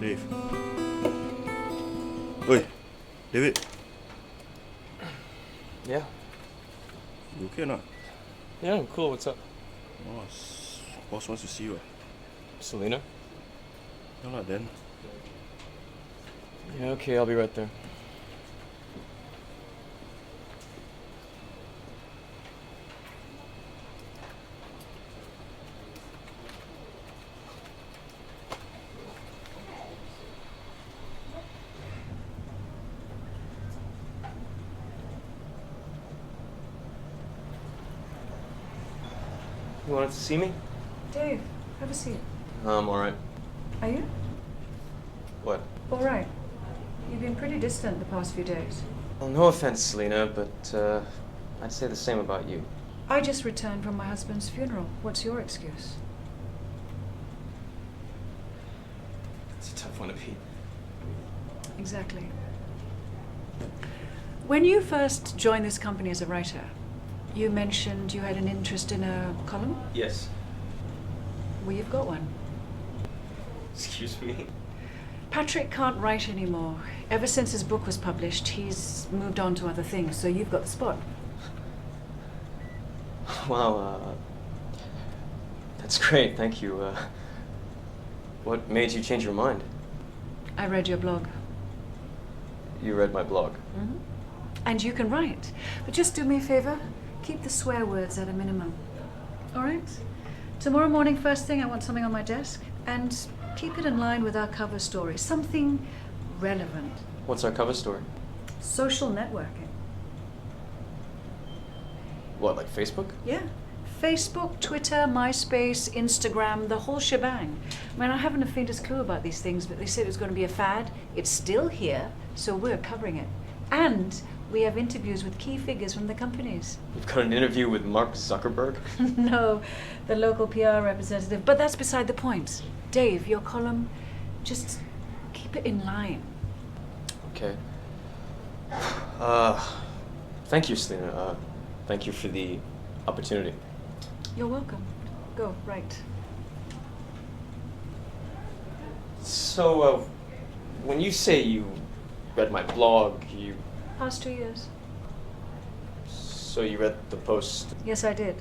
Dave. Oi, David. Yeah. You okay or not? Yeah, I'm cool. What's up? Boss wants to see you. Selena? No, not then. Yeah, okay, I'll be right there. You wanted to see me? Dave, have a seat. I'm alright. Are you? What? All right. You've been pretty distant the past few days. Well, no offense, Selena, but I'd say the same about you. I just returned from my husband's funeral. What's your excuse? It's a tough one to beat. Exactly. When you first joined this company as a writer, you mentioned you had an interest in a column? Yes. Well, you've got one. Excuse me? Patrick can't write anymore. Ever since his book was published, he's moved on to other things, so you've got the spot. Wow, that's great, thank you. What made you change your mind? I read your blog. You read my blog. Mm-hmm. And you can write. But just do me a favor, keep the swear words at a minimum. All right? Tomorrow morning, first thing, I want something on my desk. And keep it in line with our cover story. Something relevant. What's our cover story? Social networking. What, like Facebook? Yeah. Facebook, Twitter, MySpace, Instagram, the whole shebang. I mean, I haven't the faintest clue about these things, but they said it was going to be a fad. It's still here, so we're covering it. And we have interviews with key figures from the companies. You've got an interview with Mark Zuckerberg? No, the local PR representative. But that's beside the point. Dave, your column, just keep it in line. Okay. Thank you, Selena. Thank you for the opportunity. You're welcome. Go, right. So, when you say you read my blog, Past 2 years. So you read the post? Yes, I did.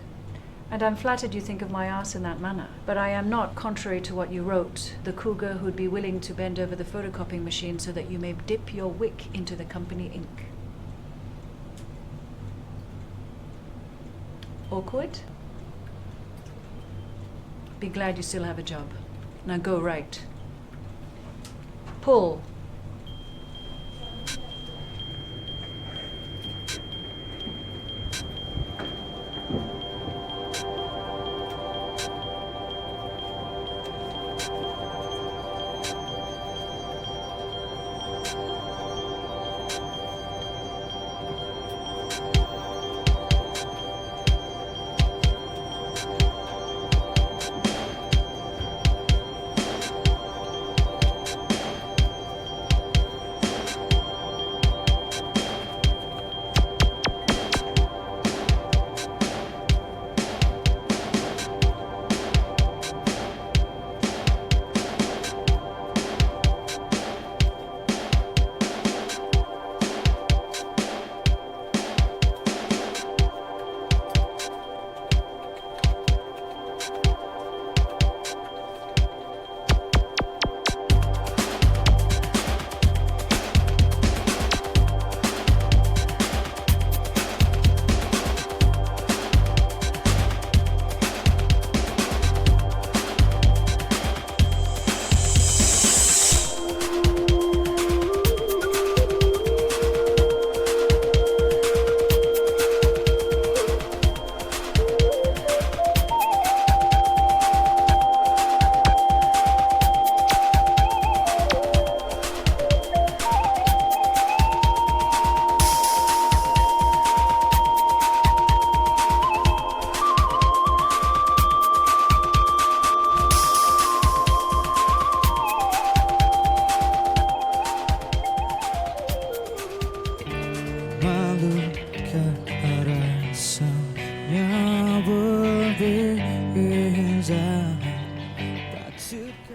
And I'm flattered you think of my ass in that manner. But I am not, contrary to what you wrote, the cougar who'd be willing to bend over the photocopying machine so that you may dip your wick into the company ink. Awkward? Be glad you still have a job. Now go right. Pull. trouble is I've got to go.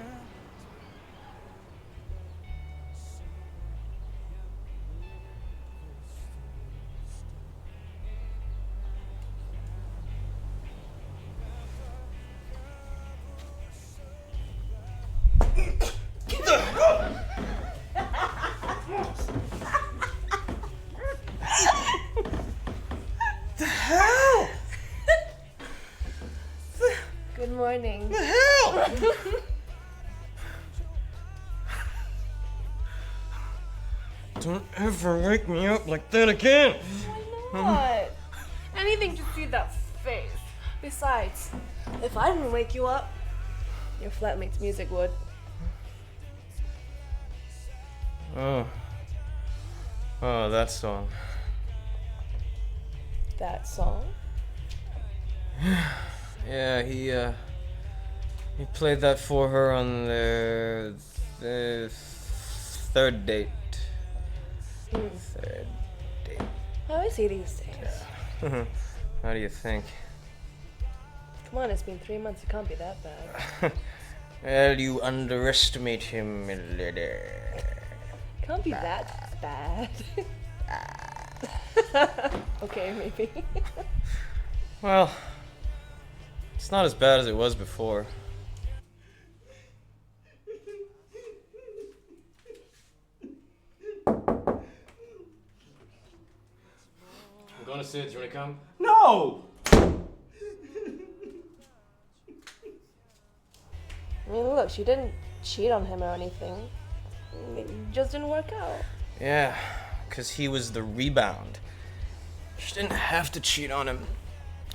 Good morning. Don't ever wake me up like that again! Why not? Anything to see that face. Besides, if I didn't wake you up, your flatmate's music would. Oh. Oh, that song. That song? Yeah, he played that for her on their third date. Third date. How is he these days? How do you think? Come on, it's been 3 months. It can't be that bad. Well, you underestimate him, lady. Can't be that bad. Okay, maybe. Well, it's not as bad as it was before. I'm going to Sid. Do you want to come? No! I mean, look, she didn't cheat on him or anything. It just didn't work out. Yeah, because he was the rebound. She didn't have to cheat on him.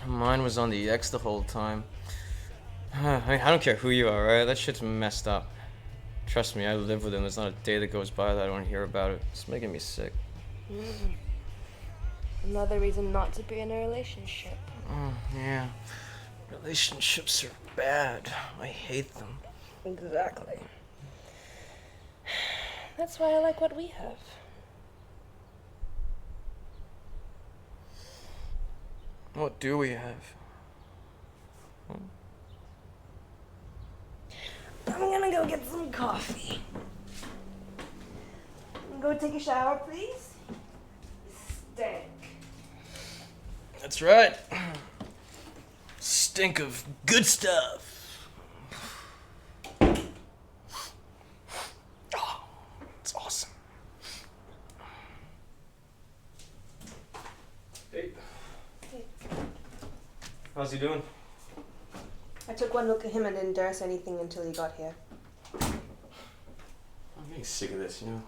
Mine was on the X the whole time. I mean, I don't care who you are, right? That shit's messed up. Trust me, I live with him. There's not a day that goes by that I don't hear about it. It's making me sick. Another reason not to be in a relationship. Oh, yeah. Relationships are bad. I hate them. Exactly. That's why I like what we have. What do we have? I'm gonna go get some coffee. Go take a shower, please. Stink. That's right. Stink of good stuff. Oh, it's awesome. Hey. How's he doing? I took one look at him and didn't dare say anything until he got here. I'm getting sick of this, you know?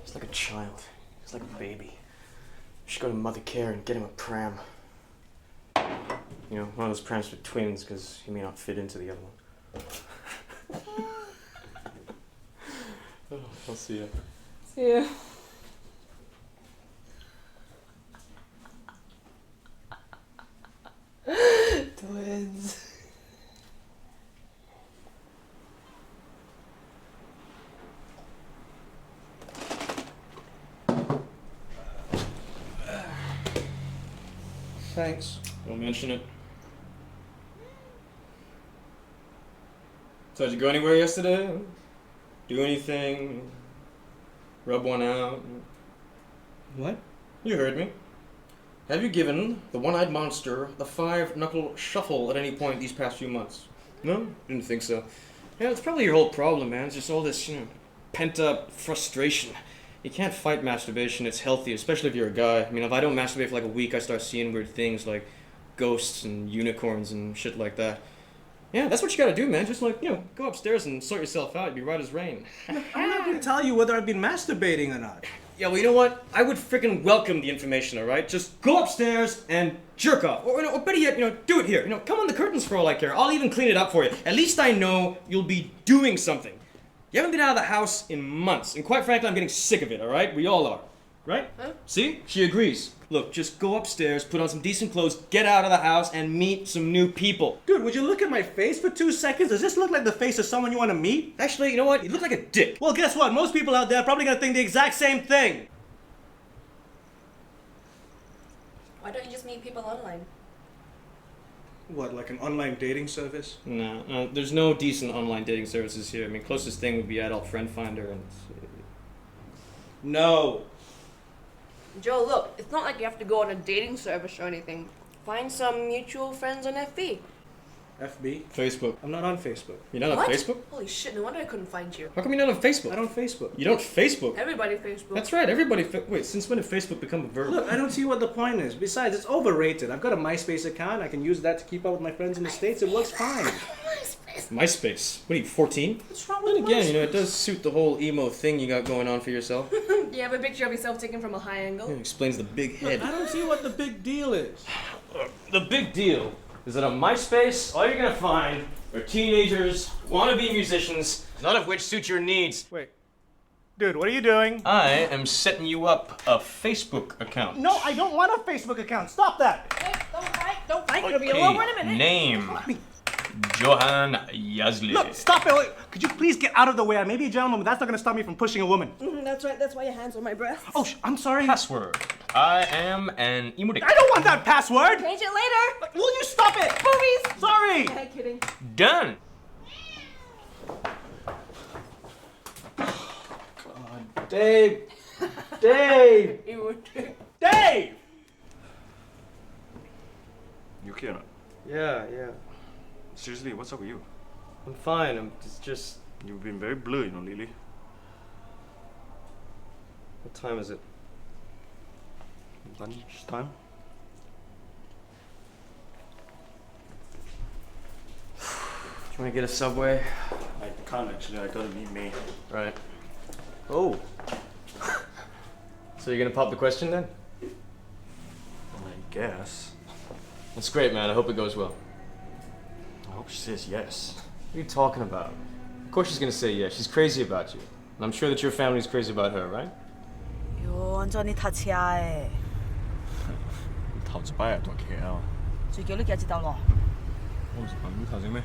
He's like a child. He's like a baby. You should go to Mother Care and get him a pram. You know, one of those prams for twins, because he may not fit into the other one. Oh, I'll see ya. See ya. Twins. Thanks. Don't mention it. So, did you go anywhere yesterday? Do anything? Rub one out? What? You heard me. Have you given the one-eyed monster the five-knuckle shuffle at any point these past few months? No? Didn't think so. Yeah, it's probably your whole problem, man. It's just all this, pent-up frustration. You can't fight masturbation. It's healthy, especially if you're a guy. I mean, if I don't masturbate for like a week, I start seeing weird things like ghosts and unicorns and shit like that. Yeah, that's what you gotta do, man. Just go upstairs and sort yourself out. You'd be right as rain. I'm not gonna tell you whether I've been masturbating or not. Yeah, well, you know what? I would freaking welcome the information, alright? Just go upstairs and jerk off. Or better yet, do it here. Come on the curtains for all I care. I'll even clean it up for you. At least I know you'll be doing something. You haven't been out of the house in months, and quite frankly, I'm getting sick of it, alright? We all are. Right? Huh? See? She agrees. Look, just go upstairs, put on some decent clothes, get out of the house, and meet some new people. Dude, would you look at my face for 2 seconds? Does this look like the face of someone you want to meet? Actually, you know what? You look like a dick. Well, guess what? Most people out there are probably gonna think the exact same thing. Why don't you just meet people online? What, like an online dating service? No, there's no decent online dating services here. I mean, closest thing would be Adult Friend Finder, and No. Joe, look, it's not like you have to go on a dating service or anything. Find some mutual friends on FB. FB? Facebook. I'm not on Facebook. You're not on What? Facebook? Holy shit, no wonder I couldn't find you. How come you're not on Facebook? I don't Facebook. You don't Facebook? Everybody Facebook. That's right. Everybody. Wait, since when did Facebook become a verb? Look, I don't see what the point is. Besides, it's overrated. I've got a MySpace account. I can use that to keep up with my friends in the States. It works fine. MySpace. What are you, 14? What's wrong Then with again, MySpace? you know, it does suit the whole emo thing you got going on for yourself. You have a picture of yourself taken from a high angle? It explains the big head. I don't see what the big deal is. The big deal is that on MySpace, all you're gonna find are teenagers, wannabe musicians, none of which suit your needs. Wait. Dude, what are you doing? I am setting you up a Facebook account. No, I don't want a Facebook account. Stop that. Hey, don't fight, it'll be alone in a minute. Name. Johan Yazli. Look, stop it. Wait, could you please get out of the way? I may be a gentleman, but that's not going to stop me from pushing a woman. That's right, that's why your hands on my breasts. Oh, I'm sorry. Password. I am an emotic. I don't want that password. Change it later. Will you stop it? Boobies. Sorry. Yeah, kidding. Done. Dave. Dave. Dave. You okay or not? Yeah. Seriously, what's up with you? I'm fine. It's just. You've been very blurry, lately. What time is it? Lunchtime? Do you want to get a Subway? I can't actually. I gotta meet May. Right. Oh. So you're gonna pop the question then? I guess. That's great, man. I hope it goes well. I hope she says yes. What are you talking about? Of course she's gonna say yes. She's crazy about you. And I'm sure that your family's crazy about her, right?哟，安你讀車誒？頭一擺入到 KL。最叫你幾隻到咯？我是朋友頭先咩？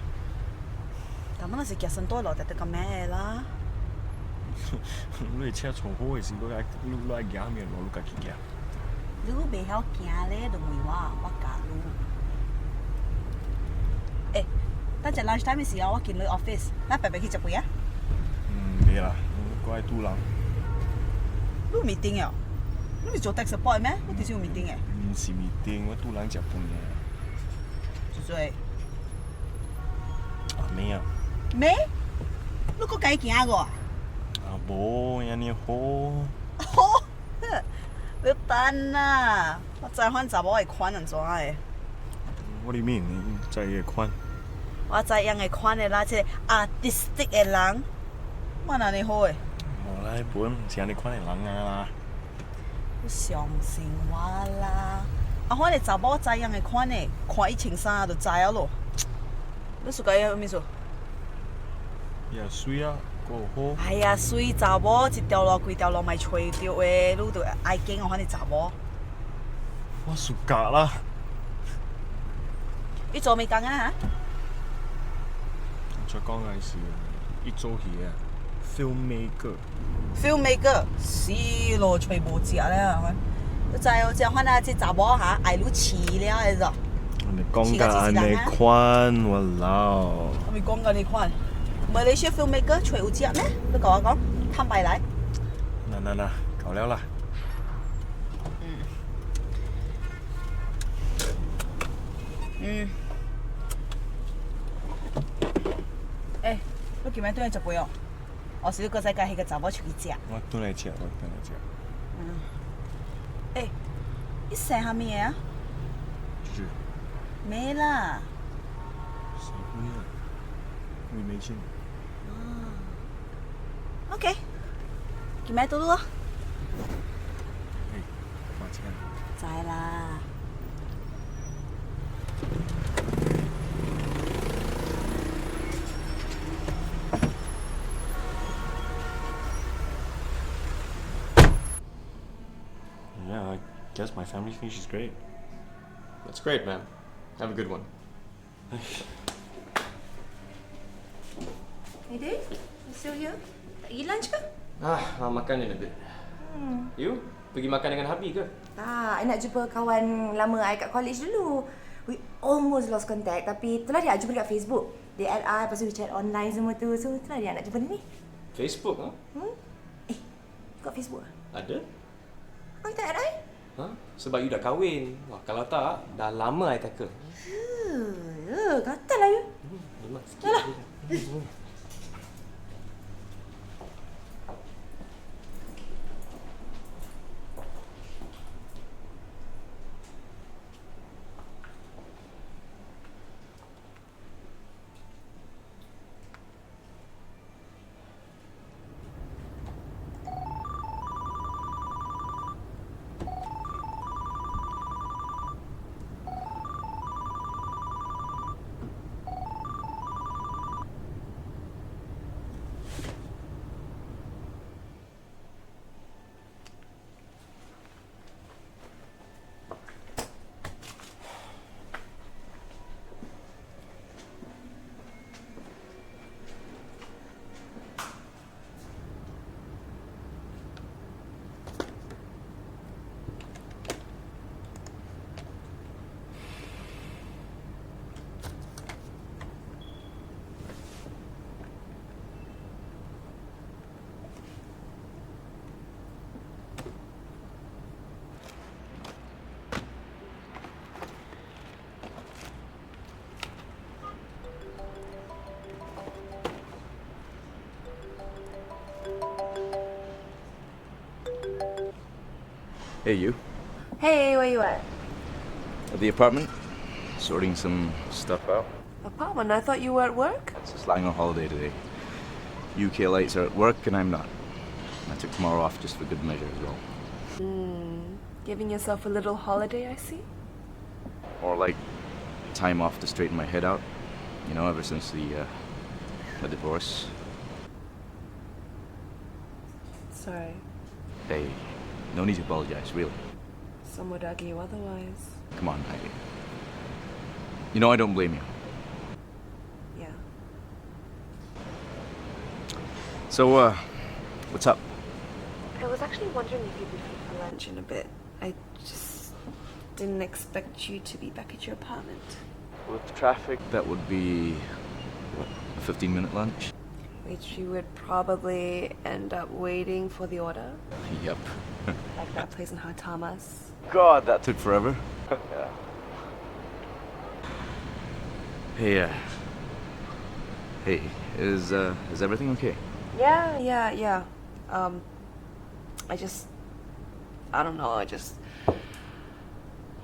但係那是腳身多落，得咁咩啦？你車坐好嘅時，攞嚟行面攞家己行。你都未曉行咧，就唔話我教你。誒，等陣 lunch time 嘅時候，我見你 office，嗱白白去食飯啊？未啦，我喺都冷。你有 meeting 啊？你唔係做 tech support 咩？你點先有 meeting 嘅？唔是meeting，我都冷食飯嘅。做啊咩啊？咩？你個計行個？啊冇，人哋好。好，你等啊！我再看查某嘅款人怎嘅？ What do you mean？你在嘅款？我知樣嘅款嘅啦，即係 artistic 嘅人，我哪裡好嘅？冇啦，本唔似人哋款嚟冷嘅啦。你相信我啦！啊，我哋查某知樣嘅款嘅，看伊穿衫就知啊咯。你屬計咩數？又水啊，個好。哎呀，水查某一條路幾條路咪吹掉嘅，你就愛驚我看你查某。我暑假啦。你做咩講啊？再講嘅是一做戲啊 ，filmmaker。 filmmaker 死咯，吹無隻咧，係咪？你知哦，即係看下即查某嚇，愛你似了嘅咋？你講緊安尼款，我老。我咪講緊你看，唔係你說 filmmaker 吹有隻咩？你講我講，坦白來。嗱，夠了啦。誒，你今日對你食飯哦？我是你個世界係個查某出去食。我都嚟食。誒，你食下咩啊？就是沒啦。誰會啊？我沒錢。 OK，今日到咯。花錢。知啦。Yeah, I guess my family thinks she's great. That's great, man. Have a good one. Hey Dave, you still here? Tak pergi lunch ke? Nak makan in a bit. You? Pergi makan dengan Habi ke? I nak jumpa kawan lama I kat college dulu. We almost lost contact tapi itulah dia jumpa dekat Facebook. Dia add I, lepas tu dia chat online semua tu. So itulah dia nak jumpa ni. Facebook, ha? Kat Facebook ah? Ada? Oh, you tak add I? Ha? Sebab you dah kahwin. Wah, kalau tak, dah lama I tackle. Gatal lah you. Memang sikit. Hey, you. Hey, where you at? At the apartment? Sorting some stuff out. Apartment? I thought you were at work? It's just lying on holiday today. UK lights are at work and I'm not. I took tomorrow off just for good measure as well. Giving yourself a little holiday, I see. Or like time off to straighten my head out. You know, ever since the divorce. Sorry. Hey, no need to apologize, really. Some would argue otherwise. Come on, Heidi. You know I don't blame you. Yeah. So, what's up? I was actually wondering if you'd be free for lunch in a bit. I just didn't expect you to be back at your apartment. With traffic, that would be, what, a 15-minute lunch? Which you would probably end up waiting for the order. Yep. Like that place in Hartamas. God, that took forever. Yeah. Hey, is everything okay? Yeah. I don't know, I just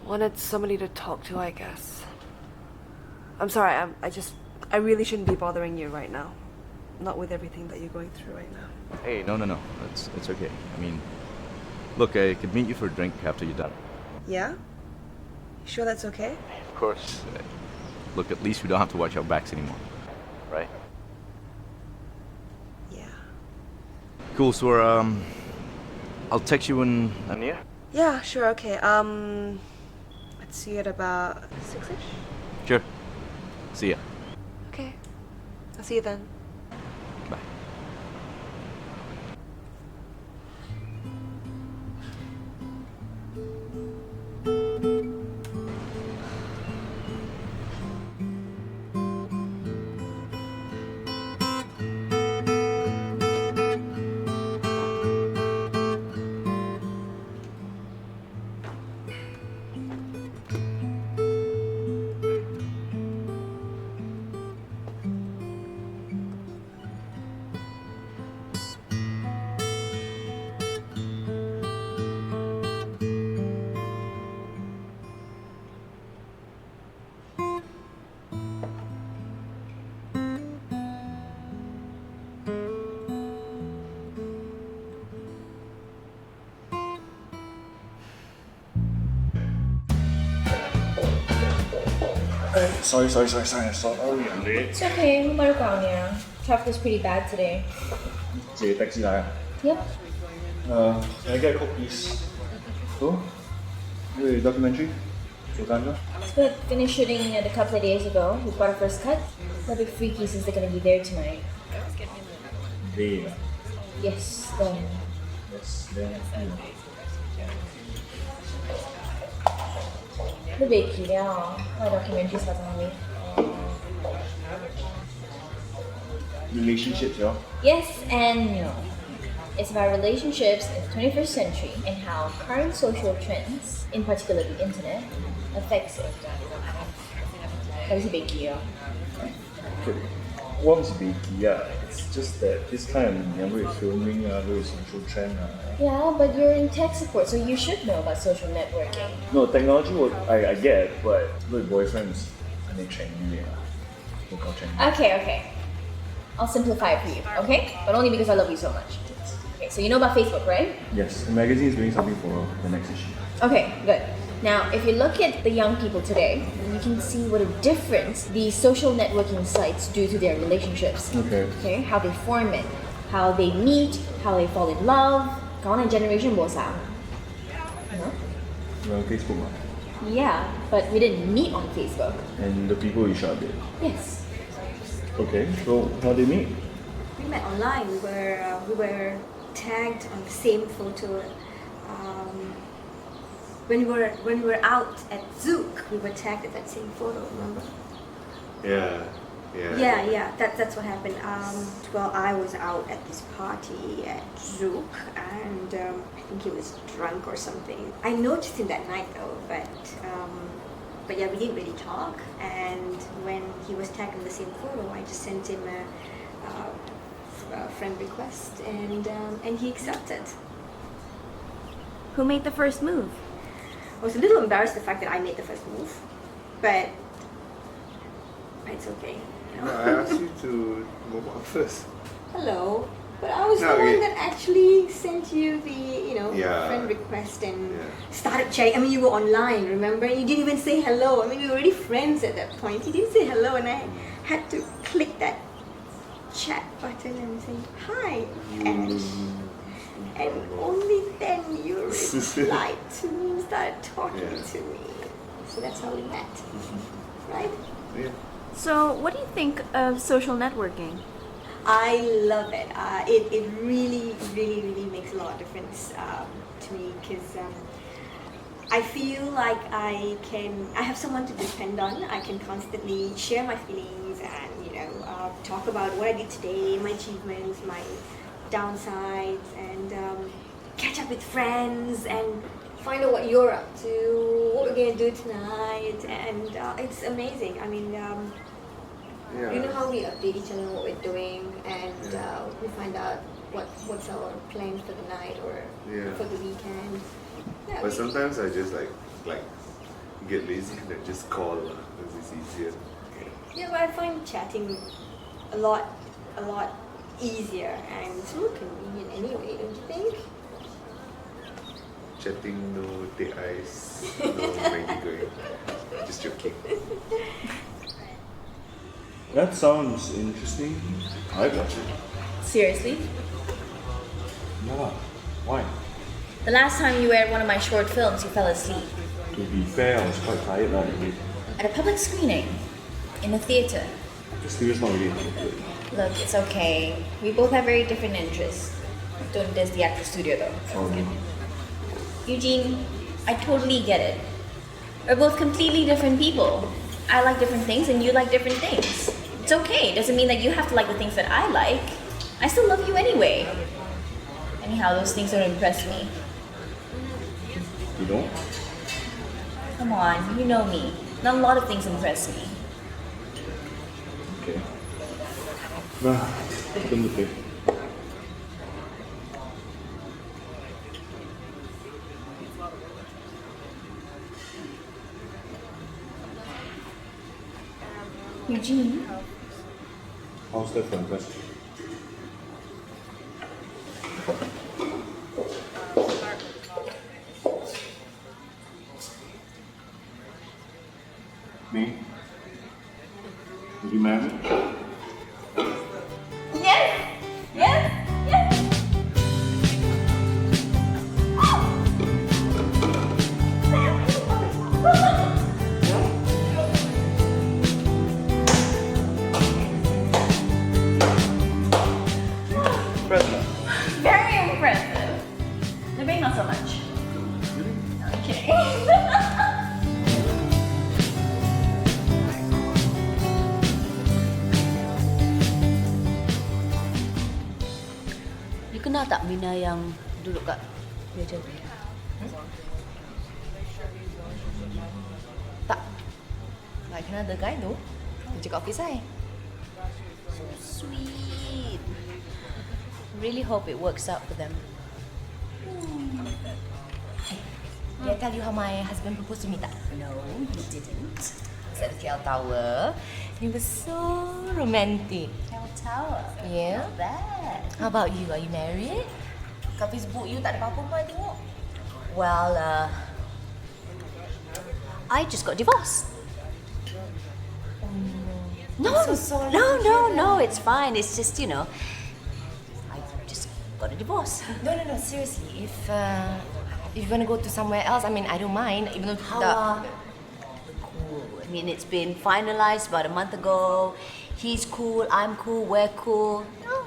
wanted somebody to talk to, I guess. I'm sorry, I really shouldn't be bothering you right now. Not with everything that you're going through right now. Hey, no. It's okay. I mean, look, I could meet you for a drink after you're done. Yeah? You sure that's okay? Of course. Look, at least we don't have to watch our backs anymore. Right? Yeah. Cool, so I'll text you when I'm near. Yeah, sure, okay. Let's see you at about 6-ish? Sure. See ya. Okay. I'll see you then. Bye. Sorry, I'm late. It's okay, bumalik ako niya. Traffic was pretty bad today. Sige, taxi tayo. Yep. Can I get a Coke, please? Oh? Wait, documentary? 做緊啦。 We finished shooting it a couple of days ago. We got our first cut. They'll be freaky since they're gonna be there tonight. They. Yes, then. Yes, then. The big yeah. My documentary starts on me. Relationships, yeah. Yes and no. It's about relationships in the 21st century and how current social trends, in particular the internet, affects it. That was a big deal. What was big? Yeah, it's just that this time we're filming very social trend. Yeah, but you're in tech support, so you should know about social networking. No, technology I get, but with boyfriends, I need training. Okay. I'll simplify it for you, okay? But only because I love you so much. Okay, so you know about Facebook, right? Yes, the magazine is doing something for the next issue. Okay, good. Now, if you look at the young people today, you can see what a difference these social networking sites do to their relationships. Okay, how they form it, how they meet, how they fall in love. Kawan generation bosa. You know? Well, Facebook. Yeah, but we didn't meet on Facebook. And the people you shot did. Yes. Okay, so how did you meet? We met online. We were tagged on the same photo. When we were out at Zouk, we were tagged at that same photo. Remember? Yeah. That's what happened. Well, I was out at this party at Zouk, and I think he was drunk or something. I noticed him that night though, but yeah, we didn't really talk. And when he was tagged in the same photo, I just sent him a friend request, and he accepted. Who made the first move? I was a little embarrassed the fact that I made the first move, but it's okay. You know? No, I asked you to move on first. Hello, but I was the one that actually sent you the friend request and started chatting. I mean, you were online, remember? You didn't even say hello. I mean, we were already friends at that point. You didn't say hello, and I had to click that chat button and say hi, and only then you replied to me and started talking to me. So that's how we met, right? Yeah. So, what do you think of social networking? I love it. It really, really, really makes a lot of difference to me because I feel like I have someone to depend on. I can constantly share my feelings and talk about what I did today, my achievements, my downsides, and catch up with friends and find out what you're up to, what we're gonna do tonight, and it's amazing. I mean, you know how we update each other on what we're doing, and we find out what's our plans for the night or for the weekend. Yeah, but sometimes I just like get lazy and then just call because it's easier. Yeah, but I find chatting a lot easier and it's more convenient anyway, don't you think? Chatting, no day ice, no Maggie going. Just joking. That sounds interesting. I got it. Seriously? Yeah. Why? The last time you were at one of my short films, you fell asleep. To be fair, I was quite tired that day. At a public screening. In a theatre. The studio's not really interested. Look, it's okay. We both have very different interests. Don't diss the actor studio though. Eugene, I totally get it. We're both completely different people. I like different things and you like different things. It's okay. It doesn't mean that you have to like the things that I like. I still love you anyway. Anyhow, those things don't impress me. You don't? Come on, you know me. Not a lot of things impress me. Okay. Come with me. Eugene? How's that for impressed? Me? Would you marry me? Yes! Yes! Yes! Very impressive. The brain not so much. I'm kidding. Pernah tak Mina yang duduk kat meja tu? Tak. Like another guy tu. Kerja kat office saya. So sweet. Really hope it works out for them. Did I tell you how my husband proposed to me tak? No, you didn't. It's at the KL Tower. It was so romantic. Tower. Yeah. Not bad. How about you? Are you married? Kat Facebook you tak ada apa-apa pun I tengok. Well, I just got divorced. No, I'm so sorry to hear no, that. it's fine. It's just, you know, I just got a divorce. No, seriously. If you want to go to somewhere else, I mean, I don't mind. Even though How cool. I mean, it's been finalized about a month ago. He's cool, I'm cool, we're cool. No,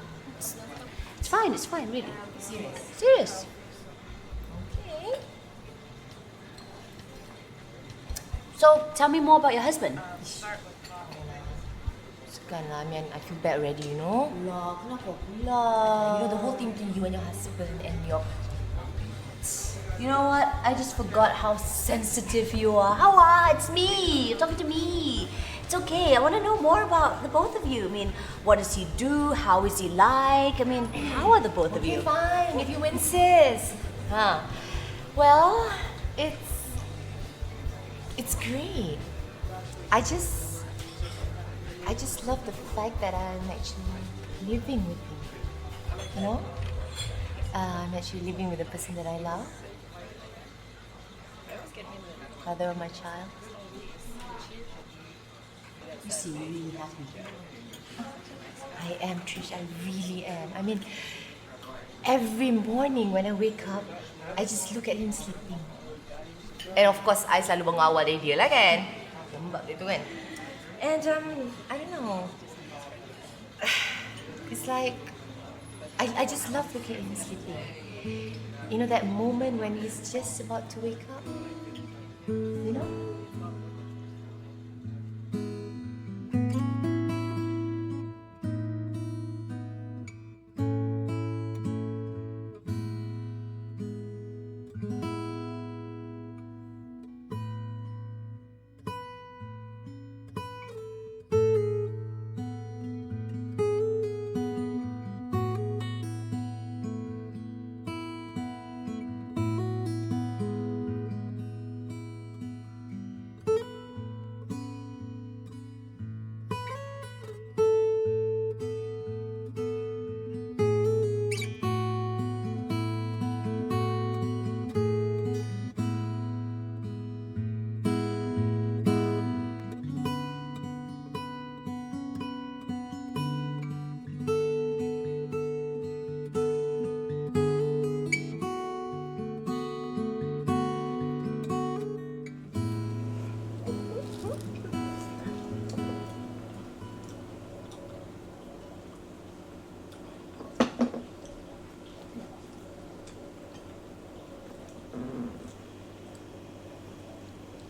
it's fine, really. Serious. Okay. So, tell me more about your husband. Sekarang lah, I mean, I feel bad already, you know. Lah, kenapa pula? You know, the whole thing between you and your husband and your... You know what? I just forgot how sensitive you are. It's me. You're talking to me. It's okay. I want to know more about the both of you. I mean, what does he do? How is he like? I mean, how are the both of you? Okay, fine, if you insist. Huh. Well, it's great. I just love the fact that I'm actually living with him. You know? I'm actually living with the person that I love. Father of my child. You seem really happy. I am, Trish. I really am. I mean, every morning when I wake up, I just look at him sleeping. And of course, I selalu mengawal dia lah kan. Lembab dia tu kan. And I don't know. It's like, I just love looking at him sleeping. You know that moment when he's just about to wake up? You know?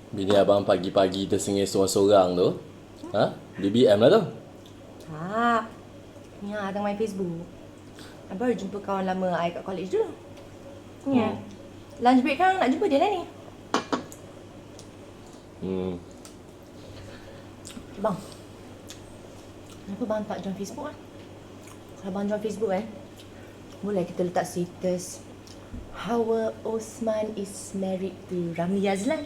Bini abang pagi-pagi tersengih seorang-seorang tu. Ha? BBM lah tu. Tak. Ni tengok my Facebook. I baru jumpa kawan lama I kat college dulu. Ya. Lunch break kan nak jumpa dia lah ni. Bang. Kenapa bang tak join Facebook ah? Kalau bang join Facebook boleh kita letak status Hawa Osman is married to Ramli Azlan.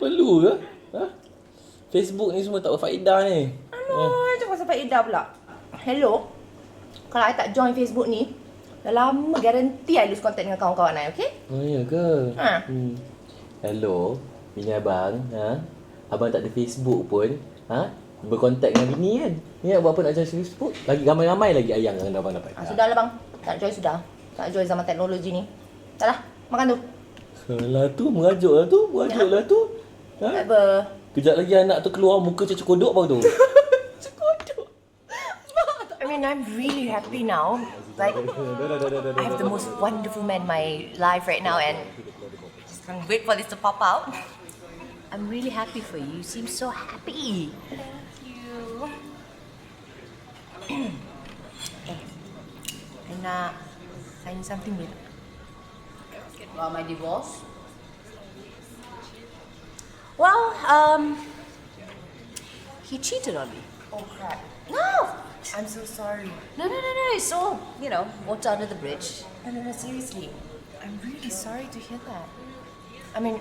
Perlu ke? Ha? Facebook ni semua tak berfaedah ni. Alah, cakap pasal faedah pula. Hello. Kalau I tak join Facebook ni, dah lama garanti I lose contact dengan kawan-kawan I, okay? Oh, ya ke? Ha. Hello, bini abang. Ha? Abang tak ada Facebook pun. Ha? Berkontak dengan bini kan? Ni buat apa nak join Facebook? Lagi ramai-ramai lagi ayang yang abang dapat. Sudahlah bang. Tak join sudah. Tak join zaman teknologi ni. Dah lah, makan tu. Alah tu, merajuklah tu. Ha? Apa? Kejap lagi anak tu keluar muka macam kodok baru tu. I mean, I'm really happy now. Like, I have the most wonderful man in my life right now and just can't wait for this to pop out. I'm really happy for you. You seem so happy. Thank you. nak find something with. Well, my divorce? Well, he cheated on me. Oh crap. No! I'm so sorry. No, it's all, water under the bridge. No, seriously. I'm really sorry to hear that. I mean,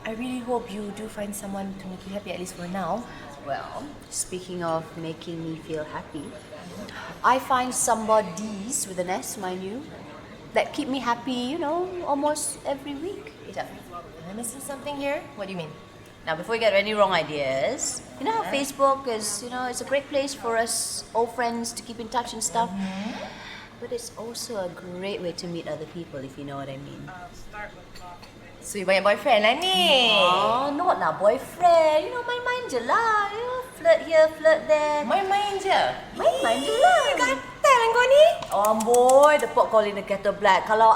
I really hope you do find someone to make you happy, at least for now. Well, speaking of making me feel happy, I find somebodies with an S, mind you, that keep me happy, almost every week. Am I missing something here? What do you mean? Now, before you get any wrong ideas, you know how Facebook is, it's a great place for us old friends to keep in touch and stuff. But it's also a great way to meet other people, if you know what I mean. So you banyak boyfriend lah ni? Oh, not lah boyfriend. Main-main je lah. Flirt here, flirt there. Main-main je? Main-main je lah. Gatal lah kau ni. Oh boy, the pot calling the kettle black. Kalau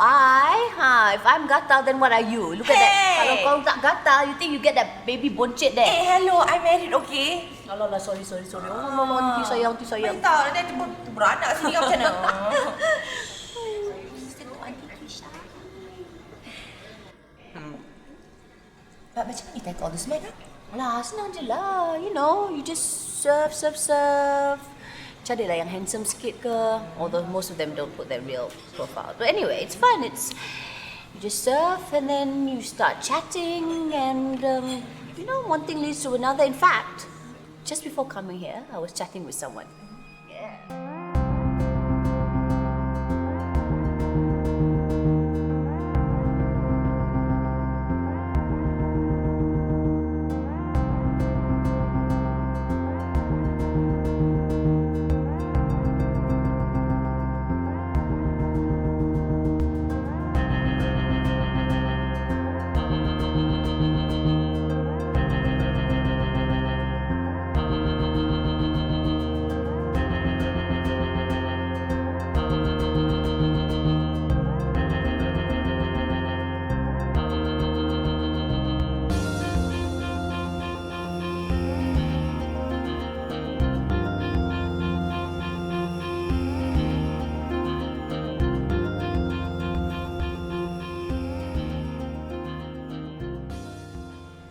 if I'm gatal, then what are you? Look at that. Kalau kau tak gatal, you think you get that baby boncet there? Hello, I'm married, okay? Alah, sorry. Oh, nanti sayang. Tak, nanti beranak sini kau macam mana? But macam mana you tackle all this man? Alah, senang je lah. You just serve. Carilah yang handsome sikit ke. Although most of them don't put their real profile. But anyway, it's fun. You just serve and then you start chatting and, one thing leads to another. In fact, just before coming here, I was chatting with someone. Yeah.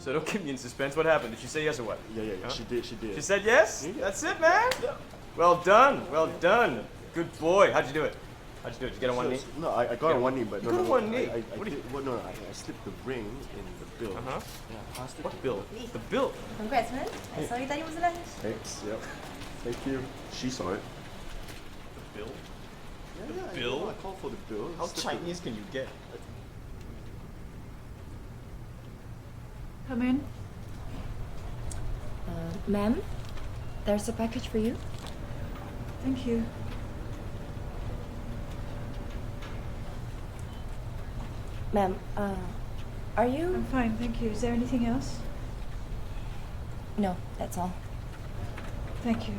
So don't keep me in suspense. What happened? Did she say yes or what? Yeah. Huh? She did. She said yes? Yeah. That's it, man? Yeah. Well done. Good boy. How'd you do it? Did you get on one knee? No, I got on one knee, but you got on one knee? I slipped the ring in the bill. Uh-huh. Yeah, passed it. What bill? The bill? Congrats, man. I saw you tadi was lunch. Thanks, yep. Thank you. She saw it. The bill? Yeah, bill? I called for the bill. How Chinese can you get? Come in. Ma'am, there's a package for you. Thank you. Ma'am, are you? I'm fine, thank you. Is there anything else? No, that's all. Thank you.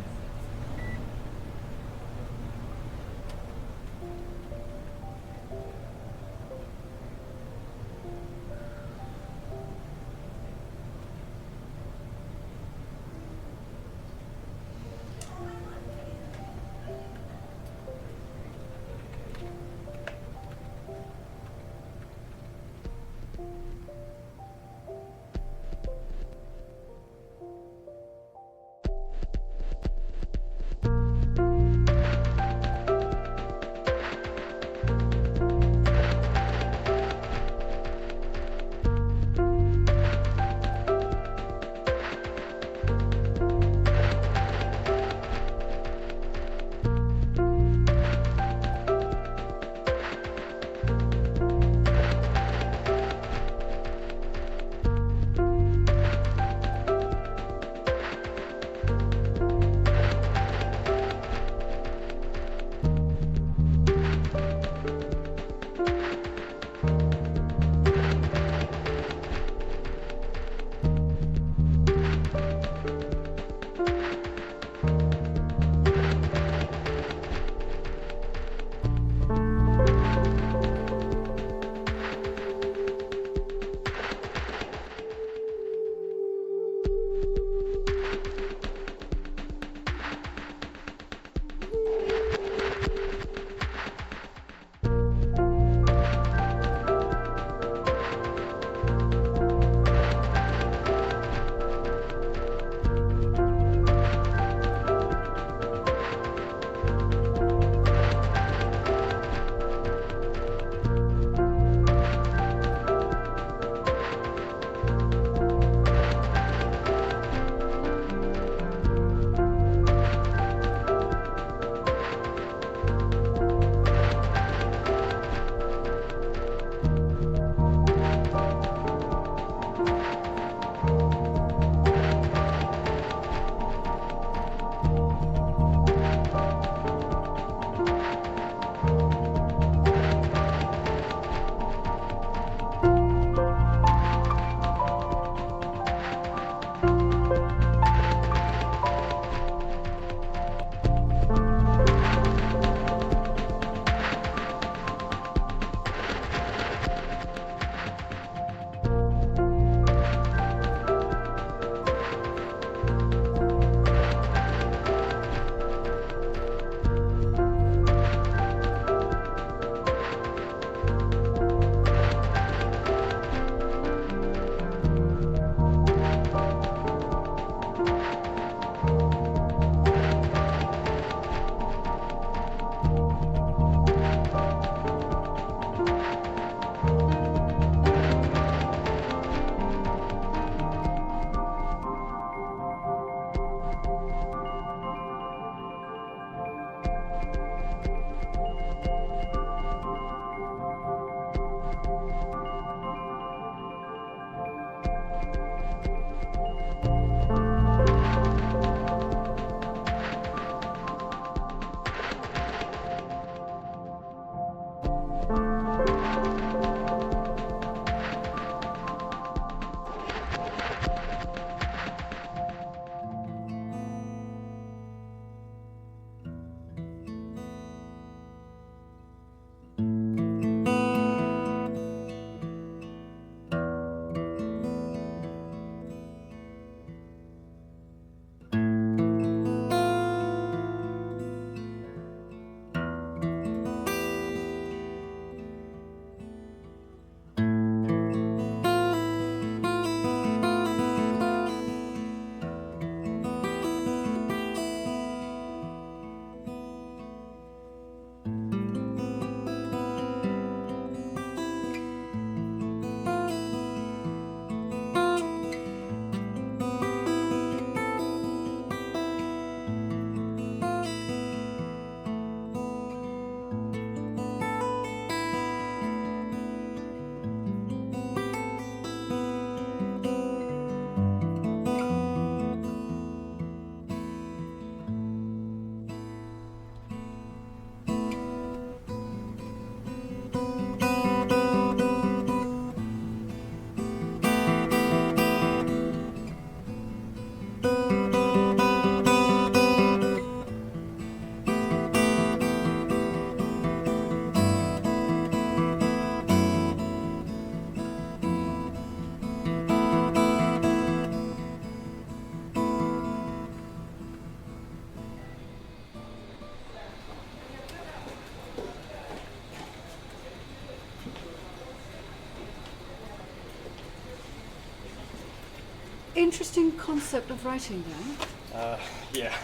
interesting concept of writing there. Yeah.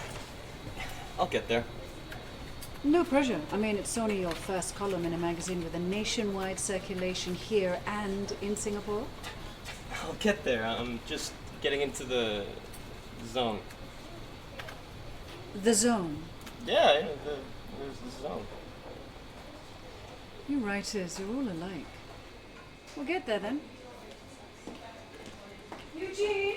I'll get there. No pressure. I mean, it's only your first column in a magazine with a nationwide circulation here and in Singapore. I'll get there. I'm just getting into the zone. The zone. Yeah, there's the zone. You writers, you're all alike. We'll get there then. Eugene!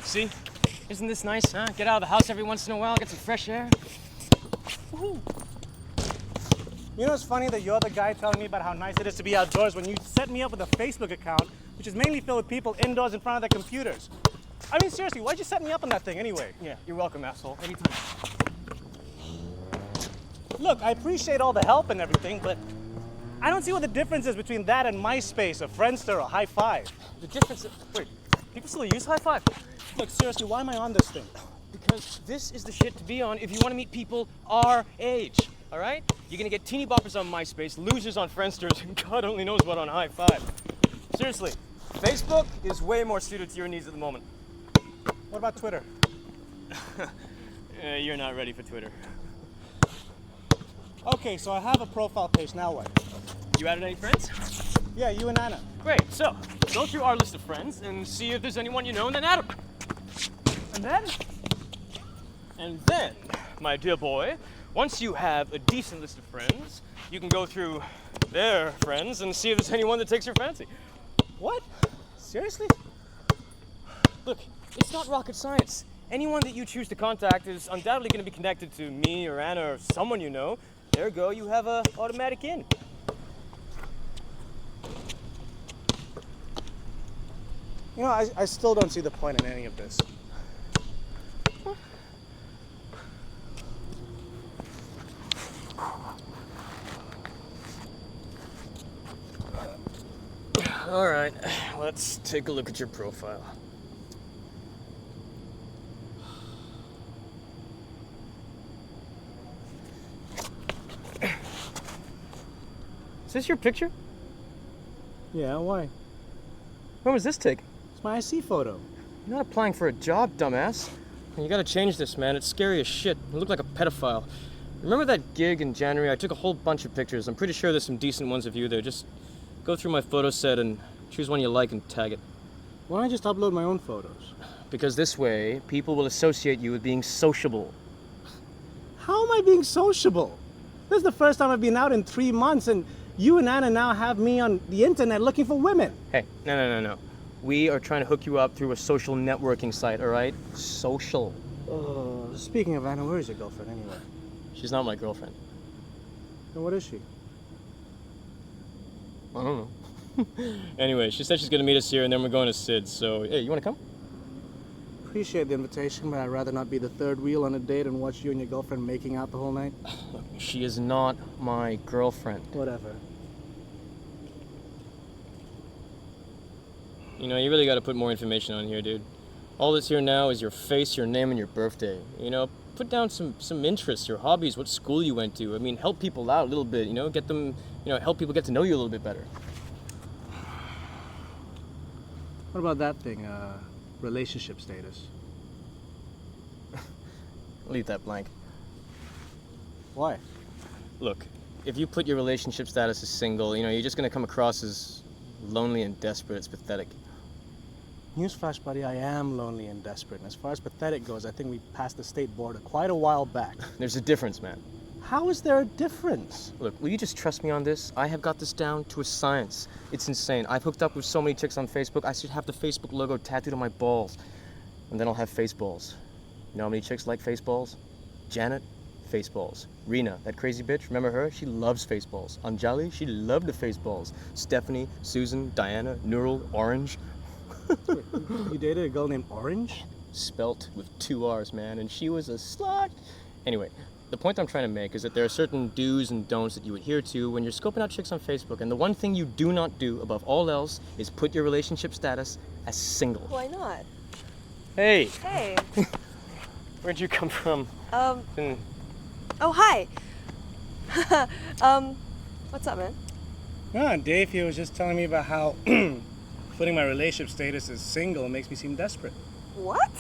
See? Isn't this nice, huh? Get out of the house every once in a while, get some fresh air. Woo-hoo. You know, it's funny that you're the guy telling me about how nice it is to be outdoors when you set me up with a Facebook account, which is mainly filled with people indoors in front of their computers. I mean, seriously, why'd you set me up on that thing anyway? Yeah, you're welcome, asshole. Anytime. Look, I appreciate all the help and everything, but I don't see what the difference is between that and MySpace or Friendster or High Five. The difference is... Wait, people still use High Five? Look, seriously, why am I on this thing? Because this is the shit to be on if you want to meet people our age, all right? You're going to get teeny boppers on MySpace, losers on Friendsters, and God only knows what on High Five. Seriously, Facebook is way more suited to your needs at the moment. What about Twitter? You're not ready for Twitter. Okay, so I have a profile page, now what? You added any friends? Yeah, you and Anna. Great, so go through our list of friends and see if there's anyone you know and then add them. And then, my dear boy, once you have a decent list of friends, you can go through their friends and see if there's anyone that takes your fancy. What? Seriously? Look, it's not rocket science. Anyone that you choose to contact is undoubtedly going to be connected to me or Anna or someone you know. There you go, you have a automatic in. You know, I still don't see the point in any of this. All right, let's take a look at your profile. Is this your picture? Yeah, why? When was this taken? It's my IC photo. You're not applying for a job, dumbass. You gotta change this, man. It's scary as shit. You look like a pedophile. Remember that gig in January? I took a whole bunch of pictures. I'm pretty sure there's some decent ones of you there. Just go through my photo set and choose one you like and tag it. Why don't I just upload my own photos? Because this way, people will associate you with being sociable. How am I being sociable? This is the first time I've been out in 3 months, and you and Anna now have me on the internet looking for women. Hey, no. We are trying to hook you up through a social networking site, all right? Social. Speaking of Anna, where is your girlfriend anyway? She's not my girlfriend. Then what is she? I don't know. Anyway, she said she's gonna meet us here and then we're going to Sid's, so hey, you wanna come? Appreciate the invitation, but I'd rather not be the third wheel on a date and watch you and your girlfriend making out the whole night. Look, she is not my girlfriend. Whatever. You know, you really gotta put more information on here, dude. All that's here now is your face, your name, and your birthday. You know, put down some interests, your hobbies, what school you went to. I mean, help people out a little bit, you know, get them, you know, help people get to know you a little bit better. What about that thing, relationship status? Leave that blank. Why? Look, if you put your relationship status as single, you know, you're just gonna come across as lonely and desperate. It's pathetic. Newsflash, buddy, I am lonely and desperate. And as far as pathetic goes, I think we passed the state border quite a while back. There's a difference, man. How is there a difference? Look, will you just trust me on this? I have got this down to a science. It's insane. I've hooked up with so many chicks on Facebook, I should have the Facebook logo tattooed on my balls. And then I'll have face balls. You know how many chicks like face balls? Janet, face balls. Rena, that crazy bitch, remember her? She loves face balls. Anjali, she loved the face balls. Stephanie, Susan, Diana, Neural, Orange. Wait, you dated a girl named Orange? Spelt with 2 R's, man, and she was a slut. Anyway, the point I'm trying to make is that there are certain do's and don'ts that you adhere to when you're scoping out chicks on Facebook, and the one thing you do not do above all else is put your relationship status as single. Why not? Hey. Hey. Where'd you come from? Oh, hi. What's up, man? Ah, Dave here was just telling me about how putting my relationship status as single makes me seem desperate. What?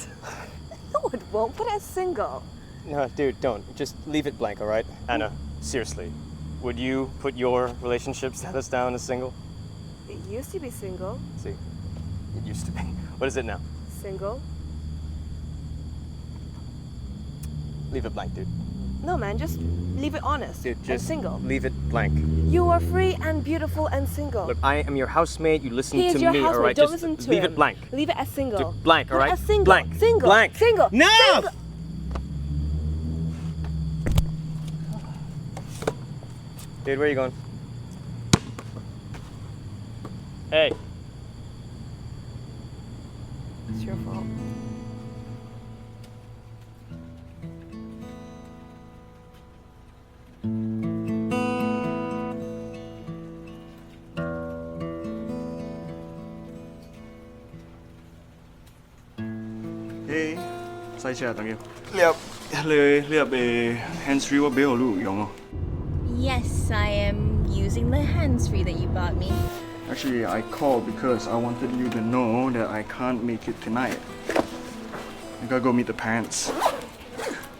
No, it won't. Put it as single. No, dude, don't. Just leave it blank, all right? Anna, seriously. Would you put your relationship status down as single? It used to be single. See, it used to be. What is it now? Single. Leave it blank, dude. No, man, just leave it honest. Dude, and just single. leave it blank. You are free and beautiful and single. Look, I am your housemate. You listen He is to your me, housemate. all right? Don't Just listen to leave him. it blank. Leave it as single. Dude, blank, all Put it right? as single. Blank. Single. Blank. Single. No! Single. Dude, where are you going? Hey. It's your fault. Hey, 西車啊，等要。你 hands-free 喎，俾我錄用啊。 Yes, I am using the hands-free that you bought me. Actually, I called because I wanted you to know that I can't make it tonight. I gotta go meet the parents.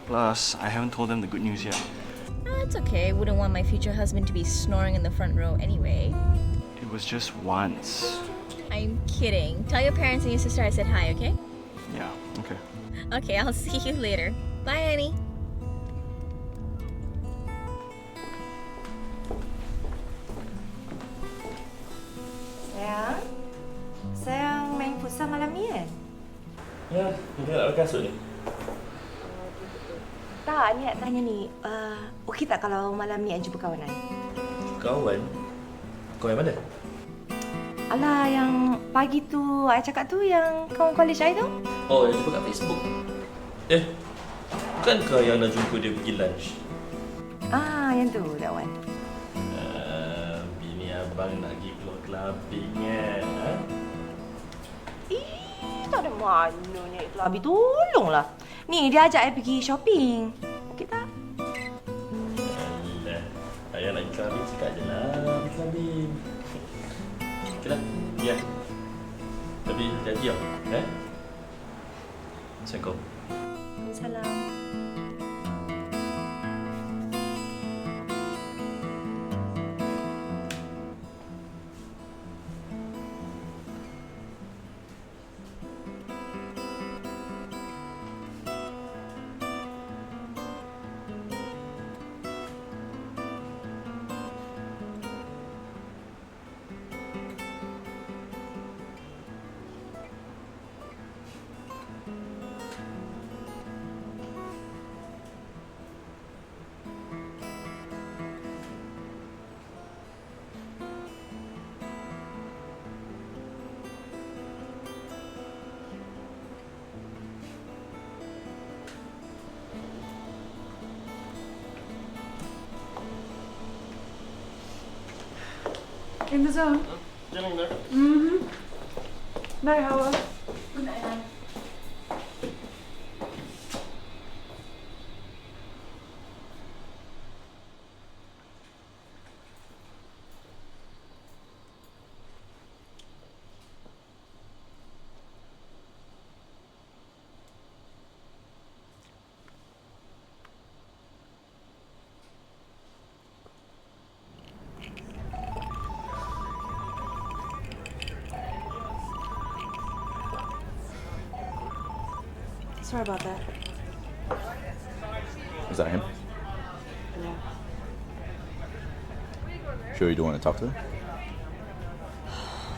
Plus, I haven't told them the good news yet. It's okay. I wouldn't want my future husband to be snoring in the front row anyway. It was just once. I'm kidding. Tell your parents and your sister I said hi, okay? Yeah, okay. Okay, I'll see you later. Bye, Annie. Sayang, sayang main futsal malam ni kan? Ya, kita nak kasut ni. Tak, ni nak tanya ni, okey tak kalau malam ni I jumpa kawan I? Kawan? Kau yang mana? Alah, yang pagi tu I cakap tu yang kawan college I tu? Oh, yang jumpa kat Facebook. Bukan kau yang nak jumpa dia pergi lunch? Ah, yang tu, that one. Bini abang nak pergi keluar clubbing kan? Ha? Tak ada mana ni Abi, tolonglah. Ni dia ajak I pergi shopping. Okey tak? Alah, ayah nak pergi clubbing cakap je lah pergi clubbing. Okey lah, ya. Tapi hati-hati tau, Assalamualaikum. Salam. In the zone? Getting there. Mm-hmm. Night, Howard. Good night, Anne. Sorry about that. Is that him? Yeah. Sure you don't want to talk to him?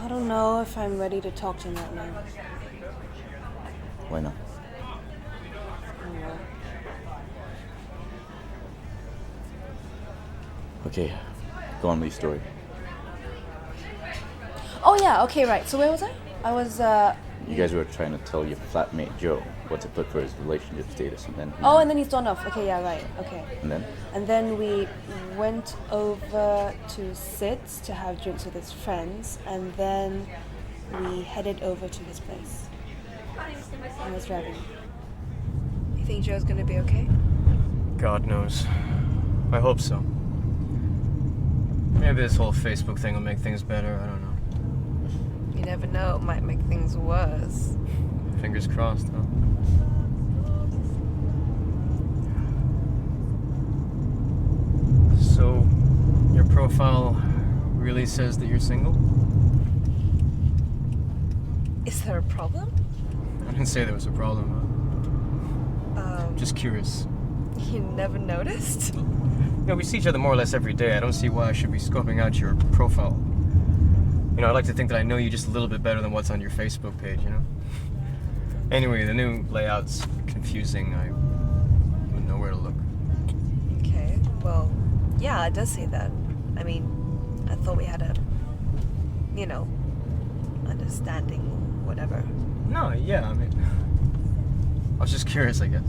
I don't know if I'm ready to talk to him right now. Why not? I don't know. Okay, go on with your story. Oh yeah, okay, right. So where was I? I was, You guys were trying to tell your flatmate Joe what to put for his relationship status, and then oh, and then he's gone off. Okay, yeah, right. Okay. and then And then we went over to Sid's to have drinks with his friends, and then we headed over to his place. I was driving. You think Joe's gonna be okay? God knows. I hope so. Maybe this whole Facebook thing will make things better. I don't know. You never know, it might make things worse. Fingers crossed, huh? So, your profile really says that you're single? Is there a problem? I didn't say there was a problem. Just curious. You never noticed? You know, we see each other more or less every day. I don't see why I should be scoping out your profile. You know, I like to think that I know you just a little bit better than what's on your Facebook page, you know? Anyway, the new layout's confusing. I wouldn't know where to look. Okay, well, yeah, it does say that. I mean, I thought we had a, you know, understanding, whatever. No, yeah, I mean, I was just curious, I guess.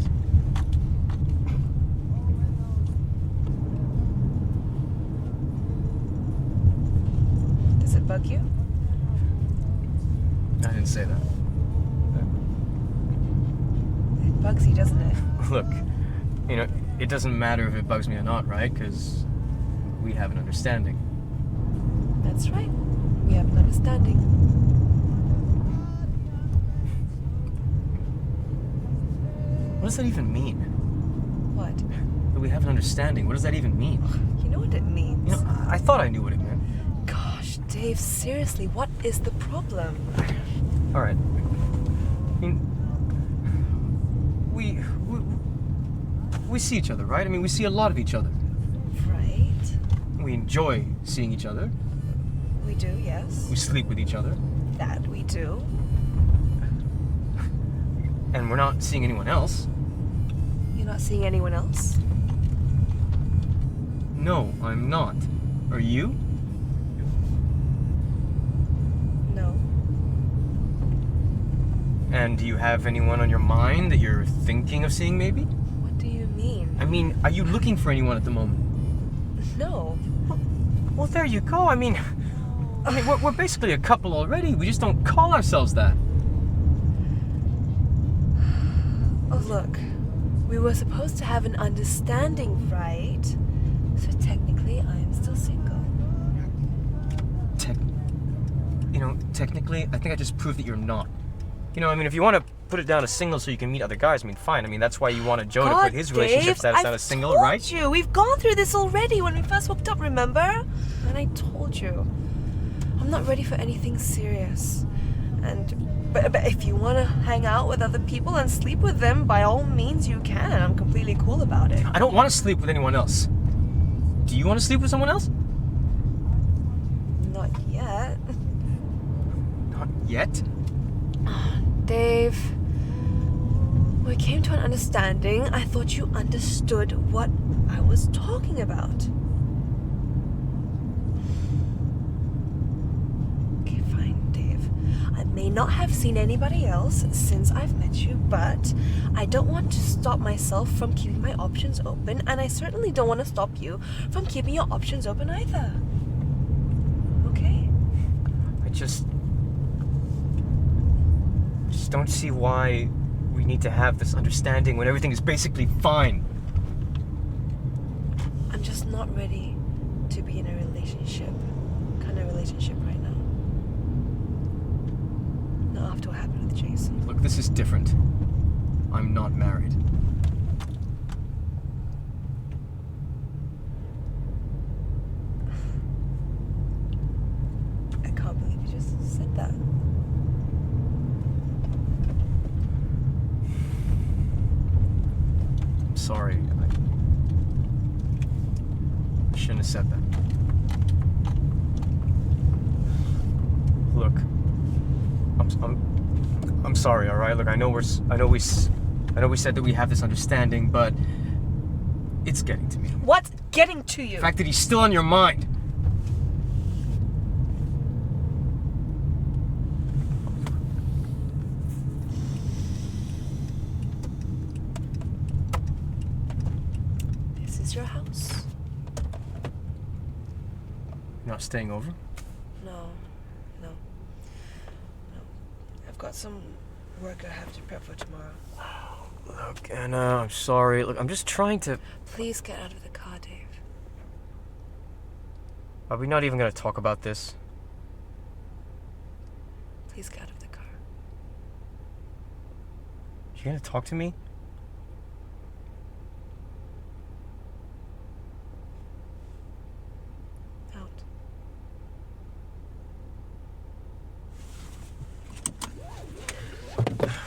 Does it bug you? I didn't say that. It bugs you, doesn't it? Look, you know, it doesn't matter if it bugs me or not, right? Because we have an understanding. That's right. We have an understanding. What does that even mean? What? That we have an understanding. What does that even mean? You know what it means. You know, I thought I knew what it meant. Gosh, Dave, seriously, what is the problem? All right. I mean, we see each other, right? I mean, we see a lot of each other. Right. We enjoy seeing each other. We do, yes. We sleep with each other. That we do. And we're not seeing anyone else. You're not seeing anyone else? No, I'm not. Are you? No. And do you have anyone on your mind that you're thinking of seeing maybe? What do you mean? I mean, are you looking for anyone at the moment? No. Well, there you go. I mean, we're basically a couple already. We just don't call ourselves that. Oh, look. We were supposed to have an understanding, right? So technically, I am still single. Technically, I think I just proved that you're not. You know, I mean, if you want to put it down as single so you can meet other guys, I mean, fine. I mean, that's why you wanted Joe to put his relationship status down as single, right? I've told you. We've gone through this already when we first hooked up, remember? And I told you. I'm not ready for anything serious. But if you want to hang out with other people and sleep with them, by all means you can. I'm completely cool about it. I don't want to sleep with anyone else. Do you want to sleep with someone else? Not yet. Not yet? Dave, when we came to an understanding, I thought you understood what I was talking about. Okay, fine, Dave. I may not have seen anybody else since I've met you, but I don't want to stop myself from keeping my options open, and I certainly don't want to stop you from keeping your options open either. Okay? I just don't see why we need to have this understanding when everything is basically fine. I'm just not ready to be in a kind of relationship right now. Not after what happened with Jason. Look, this is different. I'm not married. I can't believe you just said that. I'm sorry. I shouldn't have said that. Look, I'm sorry. All right. Look, I know we said that we have this understanding, but it's getting to me. What's getting to you? The fact that he's still on your mind. This is your house. You're not staying over? No. I've got some work I have to prep for tomorrow. Look, Anna, I'm sorry. Look, I'm just trying to... Please get out of the car, Dave. Are we not even gonna talk about this? Please get out of the car. You gonna talk to me? Out.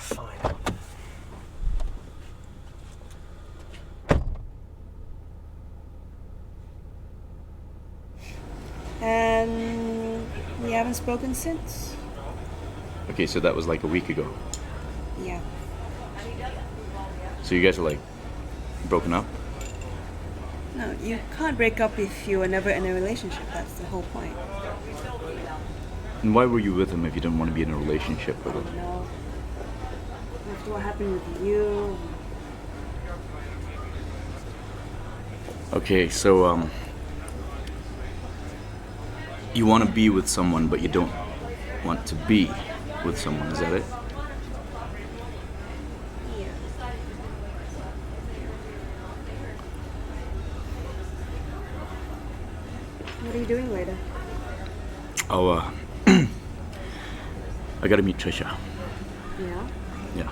Fine. And we haven't spoken since? Okay, so that was like a week ago. Yeah. So you guys are like broken up? No, you can't break up if you were never in a relationship. That's the whole point. And why were you with him if you didn't want to be in a relationship with him? No. After what happened with you. Okay, so you want to be with someone, but you don't want to be with someone. Is that it? Yeah. What are you doing later? Oh, I gotta meet Trisha. Yeah. Yeah.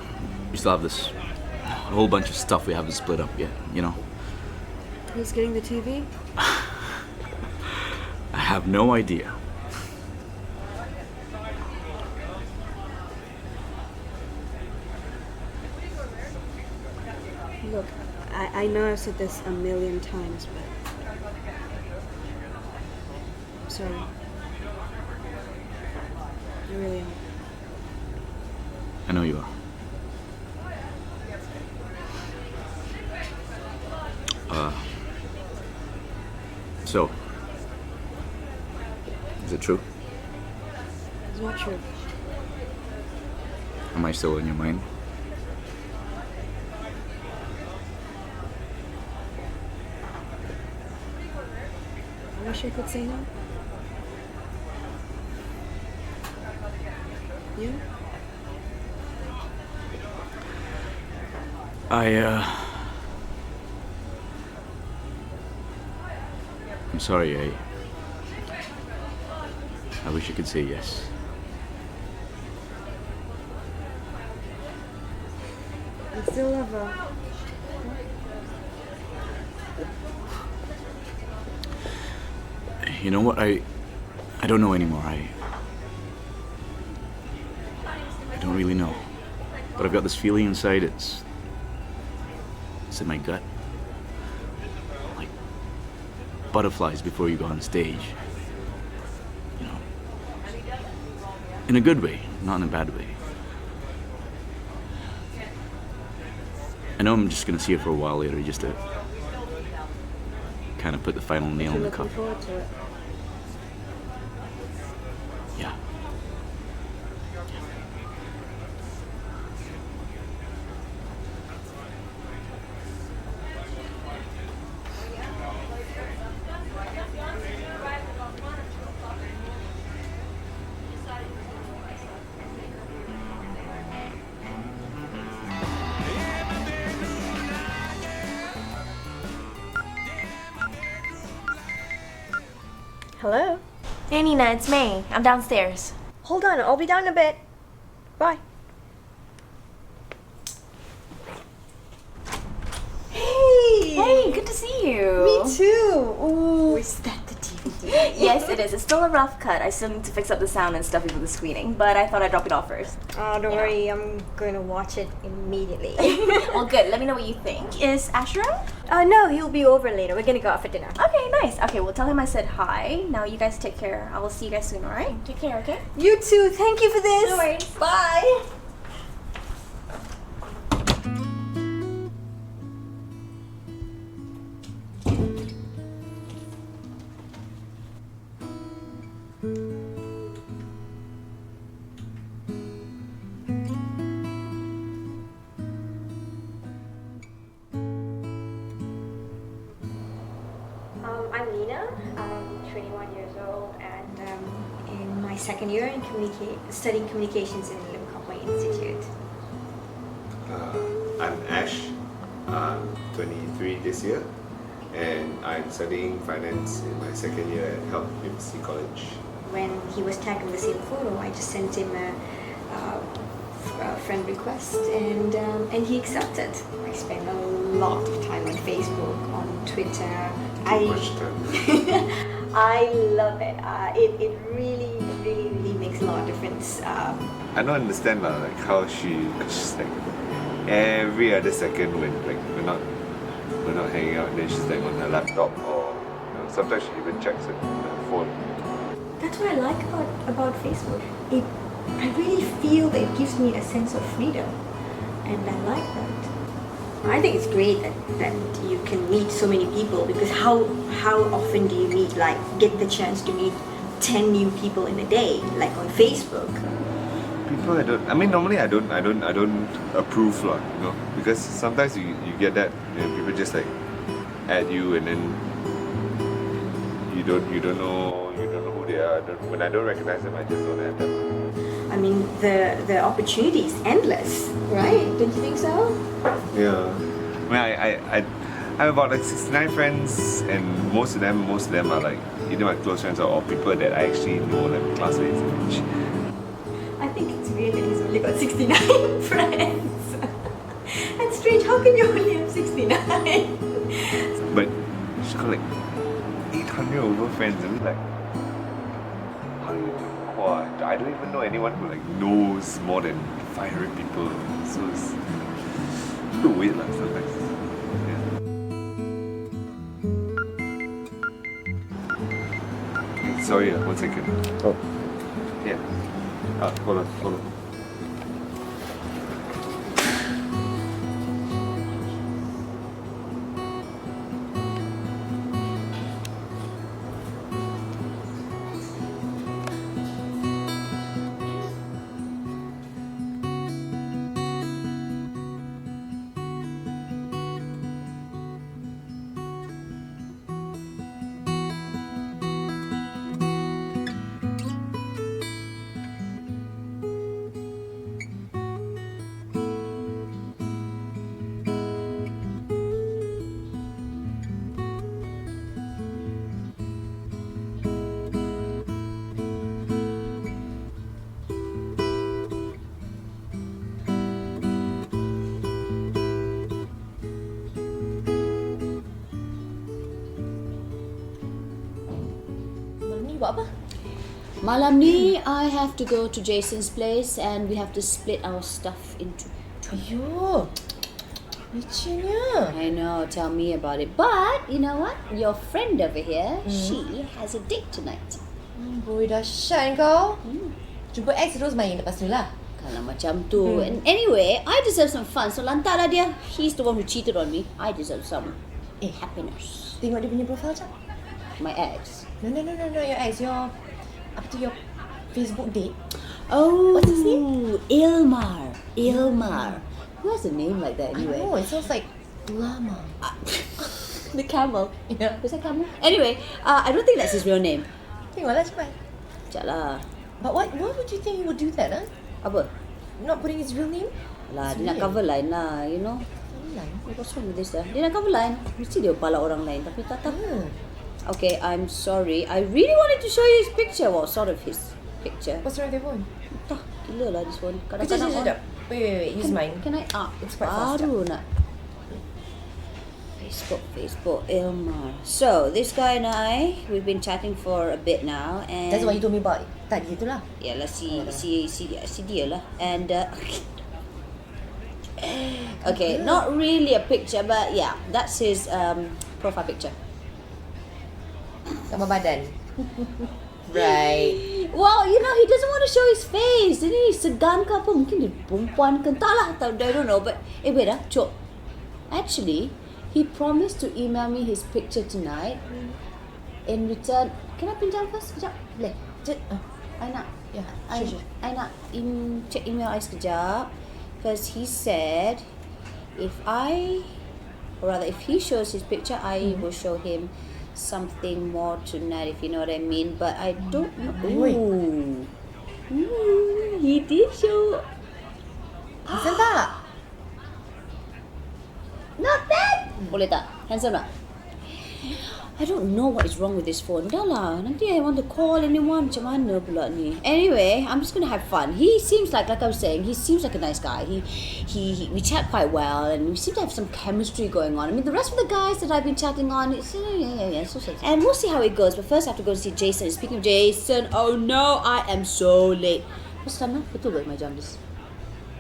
We still have this whole bunch of stuff we haven't split up yet, you know? Who's getting the TV? I have no idea. Look, I know I've said this a million times, but I'm sorry. I really am. I know you are. So, is it true? It's not true. Am I still in your mind? I wish I could say no. You? I'm sorry, I wish I could say yes. I still love her. You know what? I don't know anymore. I don't really know. But I've got this feeling inside, it's in my gut. Like butterflies before you go on stage. You know. In a good way, not in a bad way. I know I'm just gonna see her for a while later, just to kind of put the final nail in the Looking coffin. forward to it. Yeah. Hello? Hey Nina, it's May. I'm downstairs. Hold on, I'll be down in a bit. Bye. Hey! Hey, good to see you. Me too. Ooh. Is that the DVD? Yes, it is. It's still a rough cut. I still need to fix up the sound and stuff before the screening, but I thought I'd drop it off first. Oh, don't worry, I'm going to watch it immediately. Well, good. Let me know what you think. Is Ash around? No, he'll be over later. We're gonna go out for dinner. Okay, nice. Okay, well, tell him I said hi. Now you guys take care. I will see you guys soon, alright? Take care, okay? You too. Thank you for this. No worries. Bye. I'm Nina. I'm 21 years old and in my second year in studying communications in Lim Kok Wai Institute. 23 this year, and I'm studying finance in my second year at Help University College. When he was tagged in the same photo, I just sent him a friend request, and he accepted. I spent a lot of time on Facebook, on Twitter. I love it. It really, really, really makes a lot of difference. I don't understand like how she's like every other second when like we're not hanging out, then she's like on her laptop, or sometimes she even checks her phone. That's what I like about Facebook. I really feel that it gives me a sense of freedom, and I like that. I think it's great that you can meet so many people, because how often do you get the chance to meet 10 new people in a day, like on Facebook? People normally I don't approve lah, because sometimes you get that, people just like add you, and then you don't know who they are. When I don't recognize them, I just don't add them. I mean, the opportunity is endless, right? Don't you think so? Yeah. I have about like 69 friends, and most of them are like either my close friends or people that I actually know, like classmates. I think it's weird that he's only got 69 friends. That's strange. How can you only have 69? But she's got like 800 over friends. I mean, like, how do you do? I don't even know anyone who like knows more than 500 people. So it's a little weird like sometimes. Yeah. Sorry, 1 second. Oh. Yeah. Hold on. Buat apa? Malam ni, I have to go to Jason's place and we have to split our stuff into two. Ayuh, liciknya. I know, tell me about it. But, you know what? Your friend over here, she has a date tonight. Boy, dahsyat kau. Jumpa ex terus main lepas tu lah. Kalau macam tu. And anyway, I deserve some fun. So, lantarlah dia. He's the one who cheated on me. I deserve some happiness. Tengok dia punya profile jap. My ex. No, your ex, your Facebook date. Oh, what's his name? Ilmar. Who has a name like that anyway? I know, it sounds like llama. The camel. Yeah. Was that camel? Anyway, I don't think that's his real name. Tengoklah cepat. Sekejap lah. But why would you think he would do that, huh? Apa? Not putting his real name? Lah, dia nak cover line lah, you know. What's wrong with this lah? Dia nak cover line. Mesti dia palak orang lain, tapi tak. Okay, I'm sorry. I really wanted to show you his picture. Well, sort of his picture. What's wrong with your phone? Entah, gila lah this one. Kadang-kadang Kejap. Wait, use mine. Can I? It's quite fast. Baru nak. Facebook, Ilmar. So, this guy and I, we've been chatting for a bit now, and That's what you told me about tadi tu lah. Yeah lah, si dia lah. And okay, not really a picture, but yeah, that's his profile picture. Sama badan. Right. Well, you know, he doesn't want to show his face. Ini segan ke apa? Mungkin dia perempuan ke entahlah. I don't know. But, wait lah, Cok. Actually, he promised to email me his picture tonight. In return, can I pinjam first? Sekejap. Boleh? I nak. Yeah, I nak check email I sekejap. Because he said, if he shows his picture, I will show him something more tonight, if you know what I mean. But I don't know. Ooh, he did show. Listen tak? Not bad. Boleh tak? Handsome tak? I don't know what is wrong with this phone. Dah lah, nanti I want to call anyone. Macam mana pula ni? Anyway, I'm just gonna have fun. He seems like I was saying, he seems like a nice guy. We chat quite well, and we seem to have some chemistry going on. I mean, the rest of the guys that I've been chatting on, it's so. And we'll see how it goes. But first, I have to go to see Jason. Speaking of Jason, oh no, I am so late. What's the time now? Betul ke my jam this?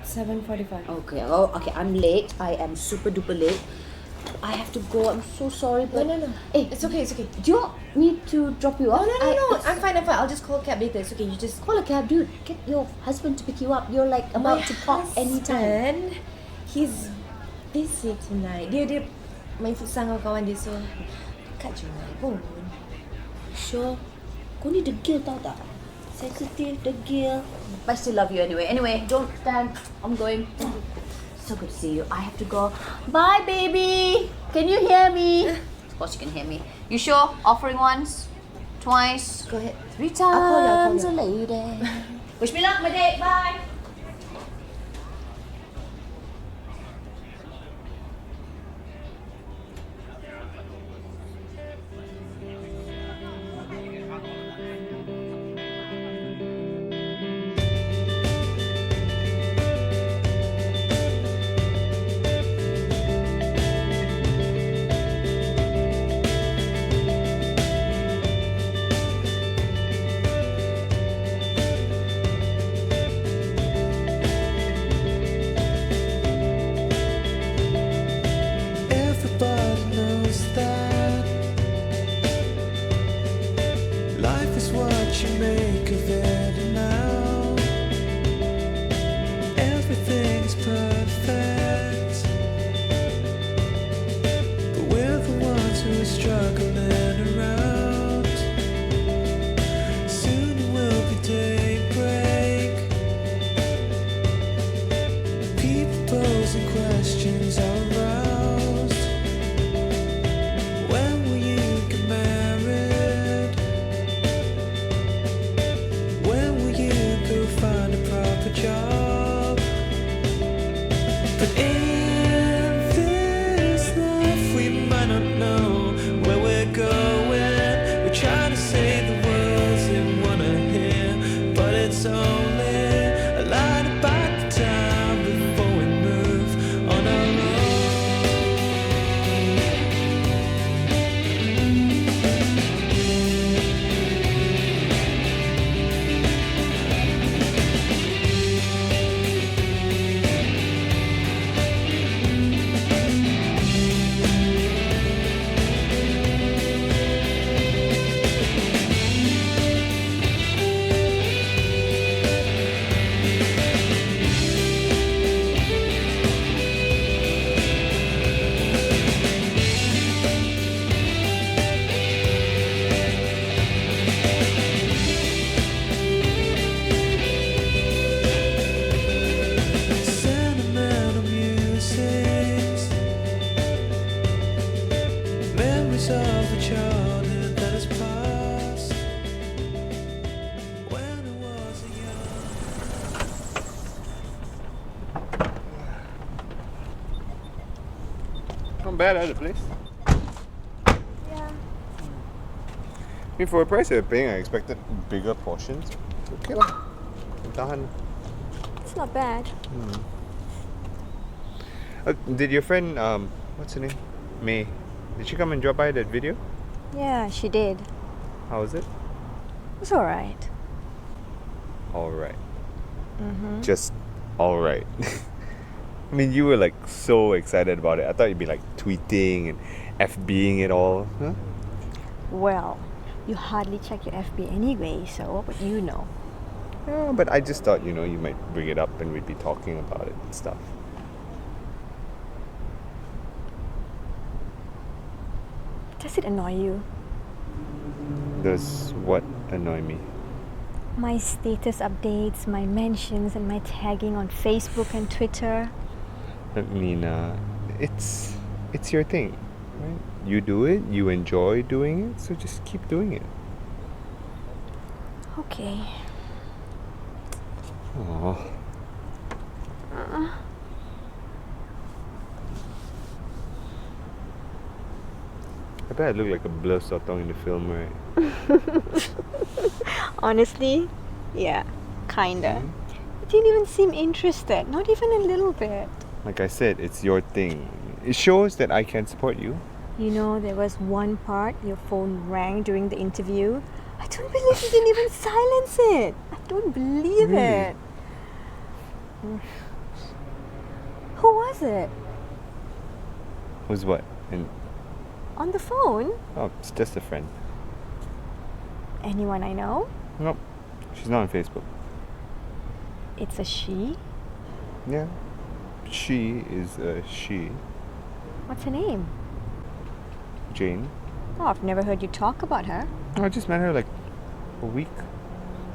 7:45. Okay. Oh, okay. I'm late. I am super duper late. I have to go. I'm so sorry, but No. Hey, It's okay. do you want me to drop you off? No. I'm fine. I'll just call a cab later. It's okay. You just Call a cab, dude. Get your husband to pick you up. You're like about to pop anytime. He's busy tonight. Dia main futsal dengan kawan dia, so kat je pun. Sure. Kau ni degil tau tak? Sensitive, degil. I still love you anyway. Anyway, don't stand. I'm going. So good to see you. I have to go. Bye, baby. Can you hear me? Of course you can hear me. You sure? Offering once, twice, Go ahead. 3 call times you. a lady. Wish me luck, my date. Bye. Everybody knows that life is what you make of it, and now everything's perfect, but we're the ones who are struggling around. Soon it will be daybreak. People posing questions are aroused. When will you get married? When will you go find a proper job? But in this life we might not know where we're going. We're trying to say the words they wanna hear, but it's only a lie to bide the time before we move on our own. Sentimental musings, memories of a childhood that has passed. When I was a young. Not bad, the place. Yeah. I mean, for a price they're paying, I expected bigger portions. Okay lah. Tahan. It's not bad. Did your friend, what's her name? May. Did she come and drop by that video? Yeah, she did. How was it? It's alright. Alright. Mm-hmm. Just alright. I mean, you were like so excited about it. I thought you'd be like tweeting and FBing it all. Huh? Well, you hardly check your FB anyway, so what would you know? Yeah, but I just thought, you know, you might bring it up and we'd be talking about it and stuff. Does it annoy you? Does what annoy me? My status updates, my mentions, and my tagging on Facebook and Twitter. I mean, it's your thing, right? You do it, you enjoy doing it, so just keep doing it. Okay. Oh. I bet I look like a blur sotong in the film, right? Honestly, yeah, kinda. You didn't even seem interested, not even a little bit. Like I said, it's your thing. It shows that I can support you. You know, there was one part your phone rang during the interview. I don't believe you didn't even silence it. I don't believe Really? it. Who was it? Who's what? And On the phone? oh, it's just a friend. Anyone I know? Nope. She's not on Facebook. It's a she? Yeah. She is a she. What's her name? Jane. Oh, I've never heard you talk about her. I just met her like a week.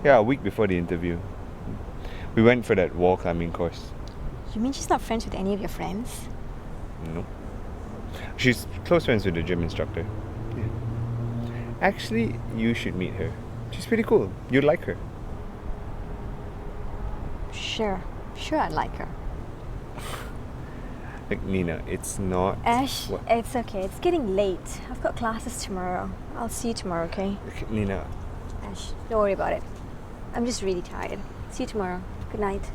Yeah, a week before the interview. We went for that wall climbing course. You mean she's not friends with any of your friends? No. She's close friends with the gym instructor. Yeah. Actually, you should meet her. She's pretty cool. You'd like her. Sure. Sure, I'd like her. Like, Nina, it's not... Ash, What? it's okay. It's getting late. I've got classes tomorrow. I'll see you tomorrow, okay? Okay, Nina, Ash, don't worry about it. I'm just really tired. See you tomorrow. Good night.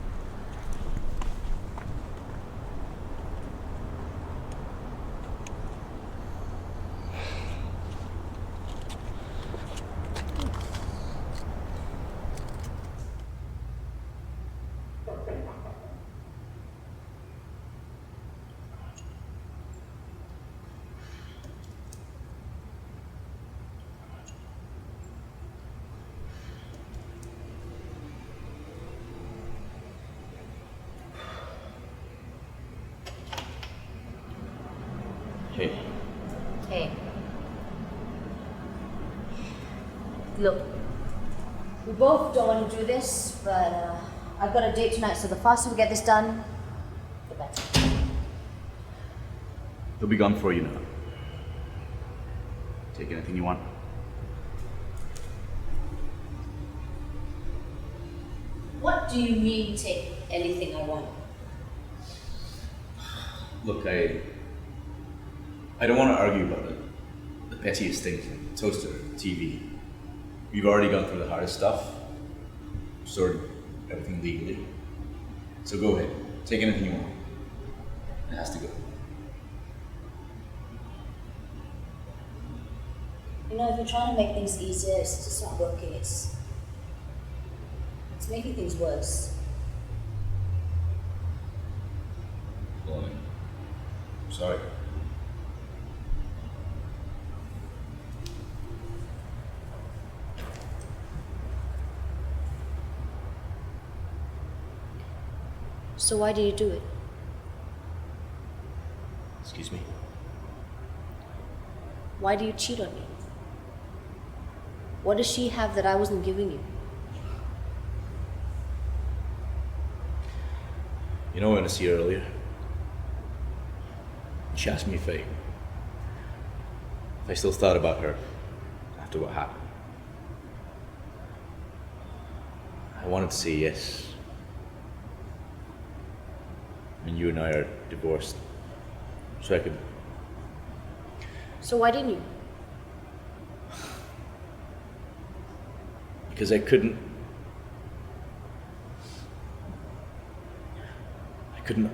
Hey. Hey. Look, we both don't want to do this, but I've got a date tonight, so the faster we get this done, the better. He'll be gone for you now. Take anything you want. What do you mean, take anything I want? Look, I don't want to argue about the pettiest things, like toaster, TV. We've already gone through the hardest stuff, sorted everything legally. So go ahead, take anything you want. It has to go. You know, if you're trying to make things easier, it's just not working. It's making things worse. Well, I'm sorry. So why do you do it? Excuse me? Why do you cheat on me? What does she have that I wasn't giving you? You know, I went to see her earlier. She asked me if I still thought about her after what happened. I wanted to say yes. And you and I are divorced, so I could. So why didn't you? Because I couldn't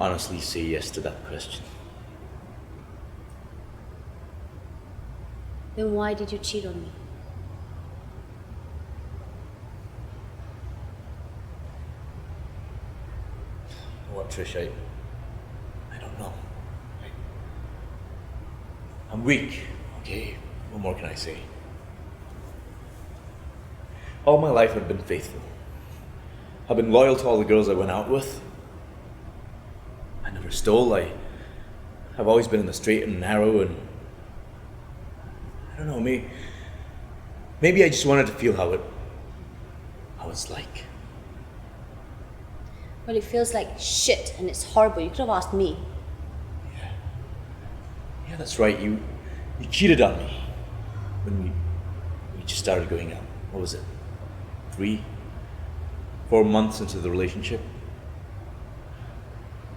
honestly say yes to that question. Then why did you cheat on me? You know what, Trish, I don't know. I'm weak, okay? What more can I say? All my life I've been faithful. I've been loyal to all the girls I went out with. I never stole. I've always been in the straight and narrow, and I don't know, maybe I just wanted to feel how it's like. Well, it feels like shit and it's horrible. You could have asked me. Yeah, that's right. You cheated on me when we just started going out. What was it? 3-4 months into the relationship.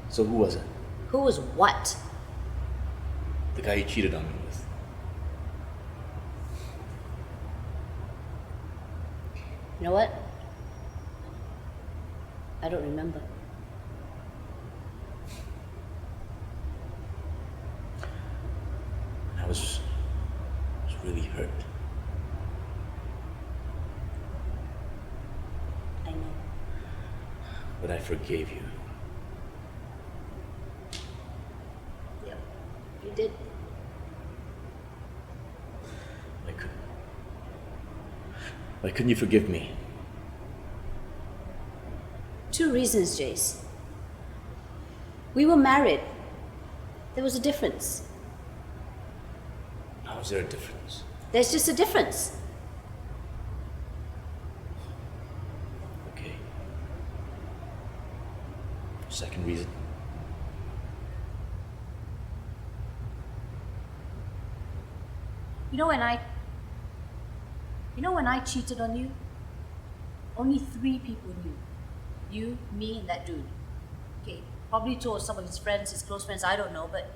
So who was it? Who was what? The guy you cheated on me with. You know what? I don't remember. I was really hurt. I know. But I forgave you. Yep, you did. Why couldn't you forgive me? 2 reasons, Jace. We were married. There was a difference. How is there a difference? There's just a difference. Okay. Second reason. You know when I cheated on you? Only 3 people knew. You, me, and that dude. Okay, probably told some of his friends, his close friends, I don't know, but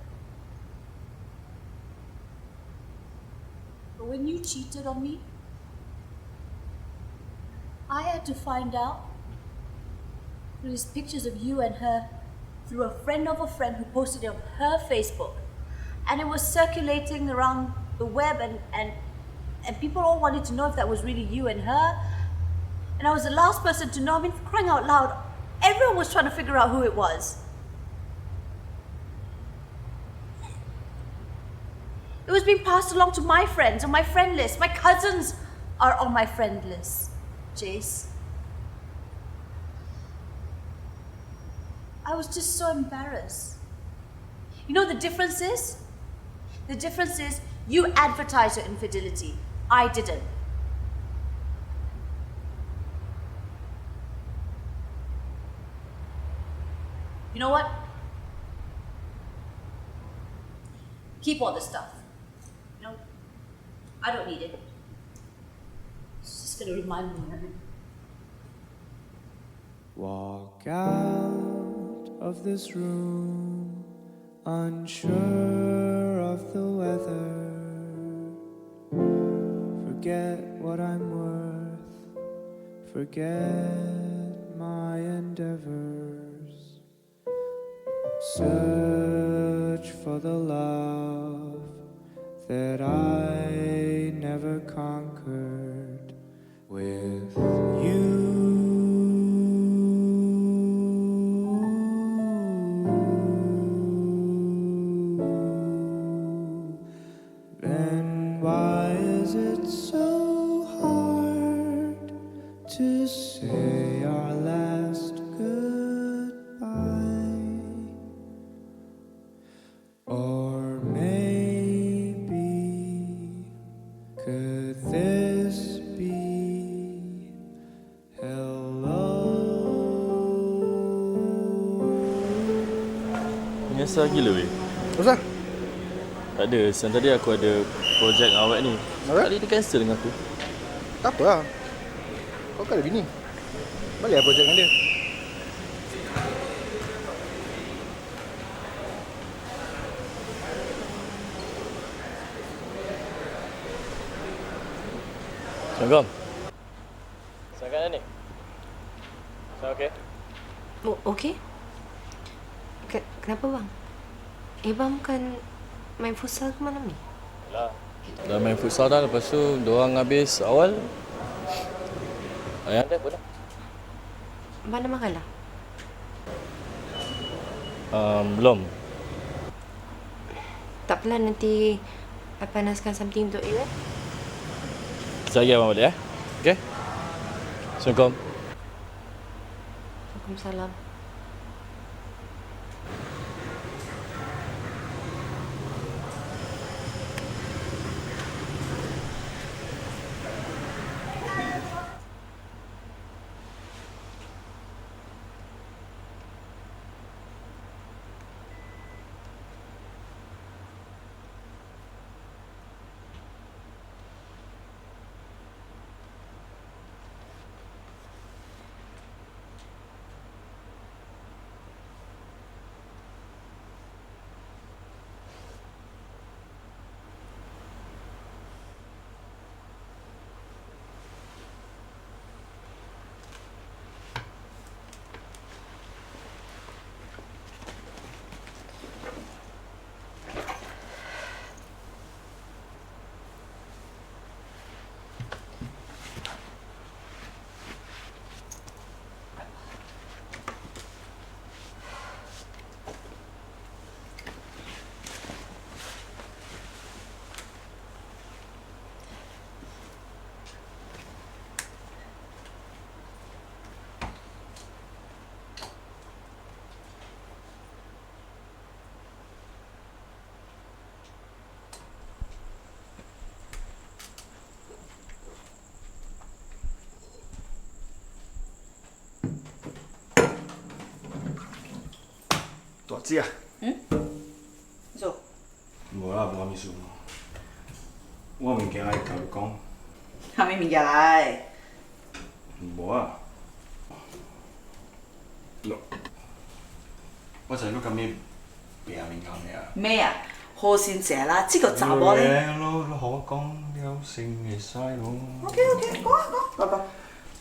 when you cheated on me, I had to find out through these pictures of you and her through a friend of a friend who posted it on her Facebook. And it was circulating around the web and people all wanted to know if that was really you and her. And I was the last person to know. I mean, for crying out loud, everyone was trying to figure out who it was. It was being passed along to my friends on my friend list. My cousins are on my friend list, Jace. I was just so embarrassed. You know the difference is? The difference is you advertise your infidelity. I didn't. You know what? Keep all this stuff. You know, I don't need it. It's just gonna remind me of it. Walk out of this room, unsure of the weather. Forget what I'm worth, forget my endeavors. Search for the love that I never conquered with you. Then why is it so hard to say our last goodbye? Or maybe could this be hello? Menyesal gila weh. Kenapa? Tak ada, siang tadi aku ada projek awak ni. Tadi dia cancel dengan aku. Tak apa lah. Kau kan ada bini. Balik lah projek dengan dia. Assalamualaikum. Sangat ni. Saya okey? Oh, okey? Kenapa bang? Bang bukan main futsal ke malam ni? Yalah. Dah main futsal dah, lepas tu diorang habis awal. Ayah anda apa dah? Abang dah makan lah? Belum. Tak apalah, nanti I panaskan something untuk you eh? Sekejap lagi abang balik Okey? Assalamualaikum. Waalaikumsalam. 知啊。做無啦，無咁意思。我物件來甲你講。下面物件來。無啊。我就係碌咁咩病面講咩啊？咩啊？好先謝啦，這個查某咧。你好講有性嘅細路。OK，講。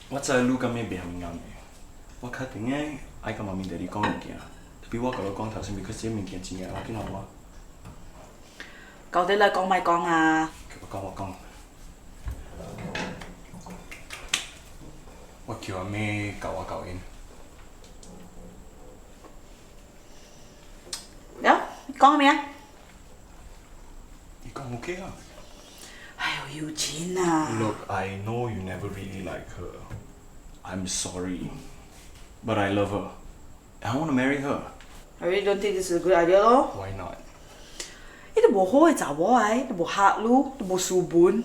我就係碌咁咩病面講咩？我確定嘅，愛甲媽咪哋你講物件，特別我甲你講頭先，because 這物件真嘅，我見到我。到底來講咪講啊？我講。我叫阿妹教我教音。呀，你講咩啊？你講 OK 啊？哎呦，有錢啊 Look, I know you never really like her. I'm sorry, but I love her. I want to marry her. I really don't think this is a good idea 咯。 Why not? 呢度無好嘅查某嚟，都無客路，都無書本。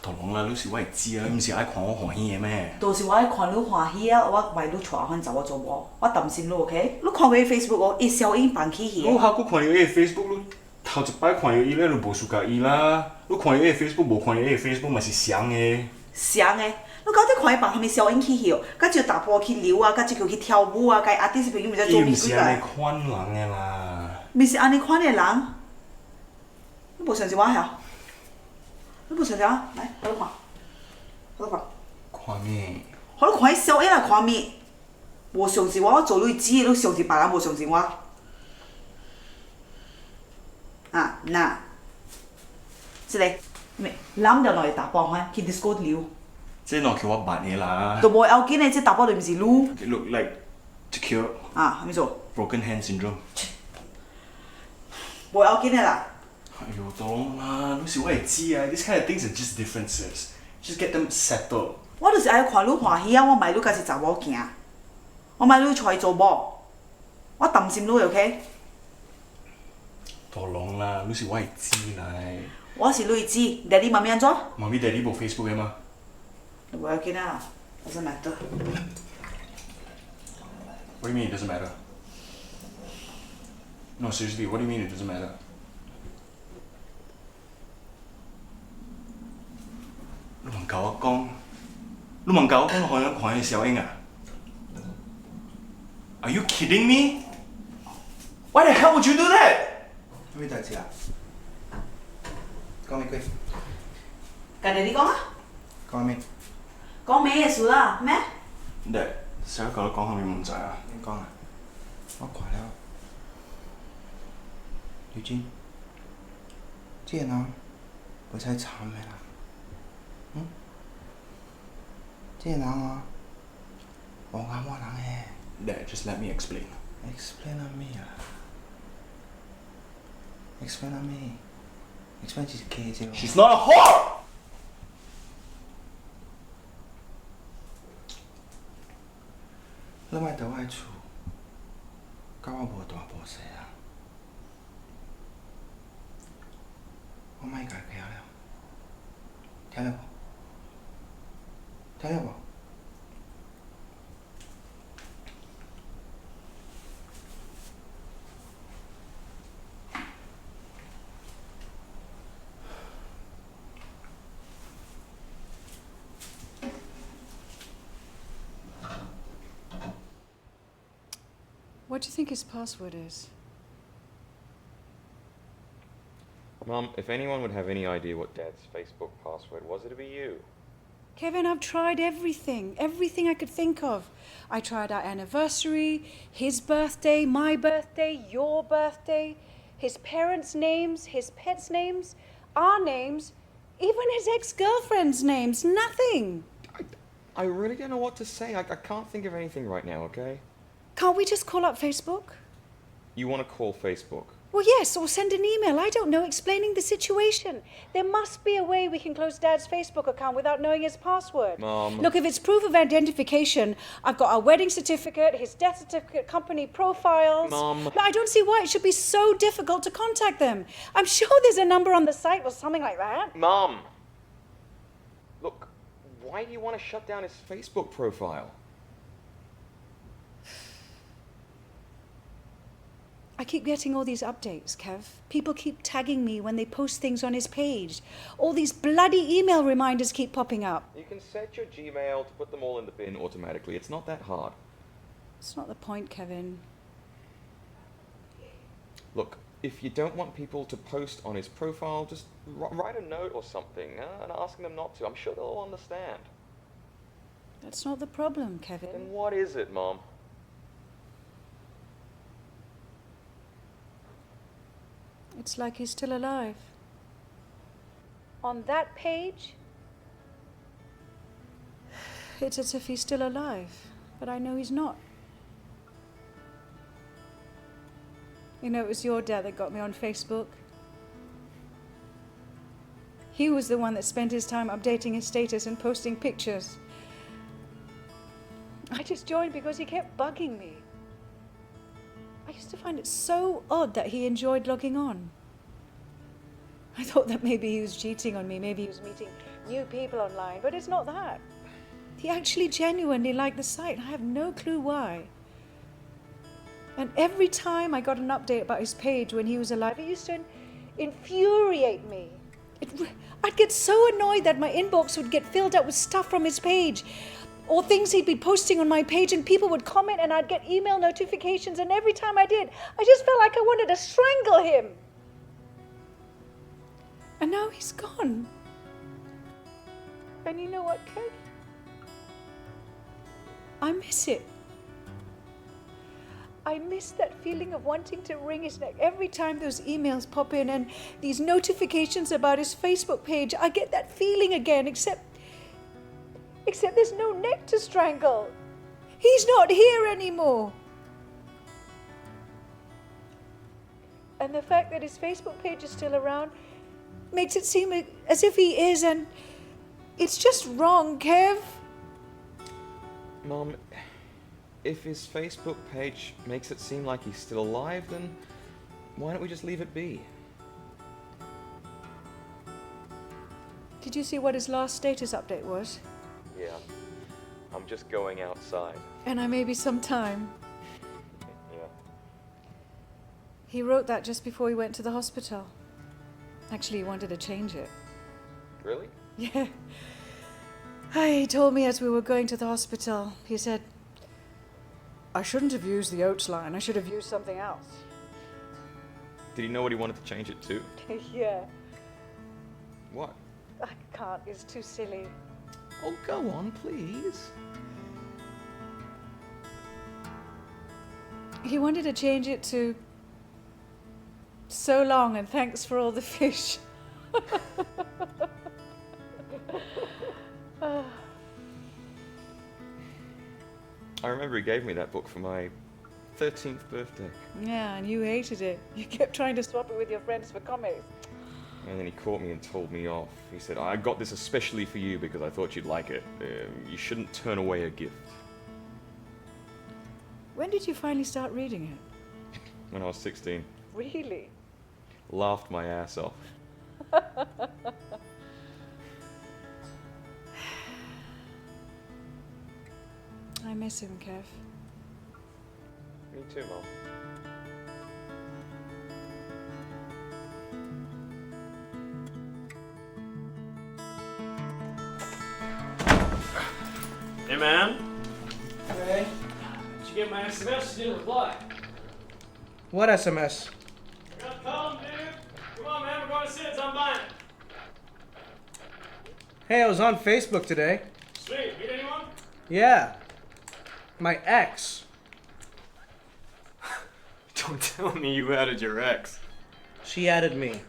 大郎啦，你是我係知啊，你唔是愛看我歡喜嘅咩？到時我喺看你歡喜啊，我為你帶翻查某做我，我擔心你 OK？你看佢 Facebook 我一小影扮起去。我下個看伊個 Facebook，你頭一擺看伊咧，你無輸甲伊啦。你看伊個 Facebook，無看伊個 Facebook，咪是相嘅。相嘅，你到底看伊扮下面小影起去，甲就踏步去溜啊，甲就去跳舞啊，甲阿弟是朋友咪在做咩鬼㗎？伊唔是安尼款人嘅啦。咪是安尼款嘅人，你無相信我呀？你無相信我？來，我嚟看，我嚟看。看咩？我嚟看伊小影來看咩？無相信我，我做你姊，你相信別人無相信我。啊，嗱，是嚟，咩？攬就來打波嚇，去 disco 溜。即係攞叫我扮嘢啦。都無要緊嘅，即打波就唔是擼。It look like secure 啊，咩做 broken hand syndrome。無要緊嘅啦。哎呦，大郎啦，你是我係知啊。These kind of things are just differences. Just get them settled. 我就是愛看你歡喜啊！我唔係你家是查某囝，我唔係你出做某，我擔心你 OK？ 大郎啦，你是我係知嚟。我是你姊，爹哋媽咪安怎？媽咪、爹哋冇 Facebook 嘅嘛？無要緊啊，doesn't matter。 What do you mean it doesn't matter? No, seriously, what do you mean it doesn't matter? 你問教我講，你問教我講你看嘅小英啊 ？Are you kidding me? Why the hell would you do that? 咩大事啊？講咩鬼？家爹哋講啊？講咩？講咩事啦？咩？爹，成日教你講下面唔仔啊？你講啊？我看了。劉金，這個人不太慘嘅啦。這個人啊，我啱我人嘅。Dad, just let me explain. Explain on me 啊。Explain on me. Explain 就是假啫。She's not a whore! 你咪到我厝，甲我無大無細啊！我咪甲佢了，聽了無？聽了無？ What do you think his password is? Mum, if anyone would have any idea what Dad's Facebook password was, it'd be you. Kevin, I've tried everything I could think of. I tried our anniversary, his birthday, my birthday, your birthday, his parents' names, his pets' names, our names, even his ex-girlfriend's names, nothing. I really don't know what to say. I can't think of anything right now, okay? Can't we just call up Facebook? You want to call Facebook? Well, yes, or send an email, I don't know, explaining the situation. There must be a way we can close Dad's Facebook account without knowing his password. Mom. Look, if it's proof of identification, I've got our wedding certificate, his death certificate, company profiles. Mom. No, I don't see why it should be so difficult to contact them. I'm sure there's a number on the site or something like that. Mom! Look, why do you want to shut down his Facebook profile? I keep getting all these updates, Kev. People keep tagging me when they post things on his page. All these bloody email reminders keep popping up. You can set your Gmail to put them all in the bin automatically. It's not that hard. It's not the point, Kevin. Look, if you don't want people to post on his profile, just write a note or something and asking them not to. I'm sure they'll all understand. That's not the problem, Kevin. Then what is it, Mom? It's like he's still alive. On that page, it's as if he's still alive, but I know he's not. You know, it was your dad that got me on Facebook. He was the one that spent his time updating his status and posting pictures. I just joined because he kept bugging me. I used to find it so odd that he enjoyed logging on. I thought that maybe he was cheating on me, maybe he was meeting new people online, but it's not that. He actually genuinely liked the site, and I have no clue why. And every time I got an update about his page when he was alive, it used to infuriate me. I'd get so annoyed that my inbox would get filled up with stuff from his page, or things he'd be posting on my page, and people would comment and I'd get email notifications, and every time I did, I just felt like I wanted to strangle him. And now he's gone. And you know what, Kev? I miss it. I miss that feeling of wanting to wring his neck every time those emails pop in and these notifications about his Facebook page. I get that feeling again, except there's no neck to strangle. He's not here anymore. And the fact that his Facebook page is still around makes it seem as if he is, and it's just wrong, Kev. Mom, if his Facebook page makes it seem like he's still alive, then why don't we just leave it be? Did you see what his last status update was? Yeah, I'm just going outside. And I may be some time. Yeah. He wrote that just before he went to the hospital. Actually, he wanted to change it. Really? Yeah. He told me as we were going to the hospital, he said, I shouldn't have used the oats line. I should have used something else. Did he know what he wanted to change it to? Yeah. What? I can't. It's too silly. Oh, go on, please. He wanted to change it to so long and thanks for all the fish. I remember he gave me that book for my 13th birthday. Yeah, and you hated it. You kept trying to swap it with your friends for comics. And then he caught me and told me off. He said, I got this especially for you because I thought you'd like it. You shouldn't turn away a gift. When did you finally start reading it? When I was 16. Really? Laughed my ass off. I miss him, Kev. Me too, Mom. Hey, man. Hey. Did you get my SMS? You didn't reply. What SMS? I got Colin, dude. Come on, man. We're going to Sid's. I'm buying. Hey, I was on Facebook today. Sweet. Meet anyone? Yeah. My ex. Don't tell me you added your ex. She added me.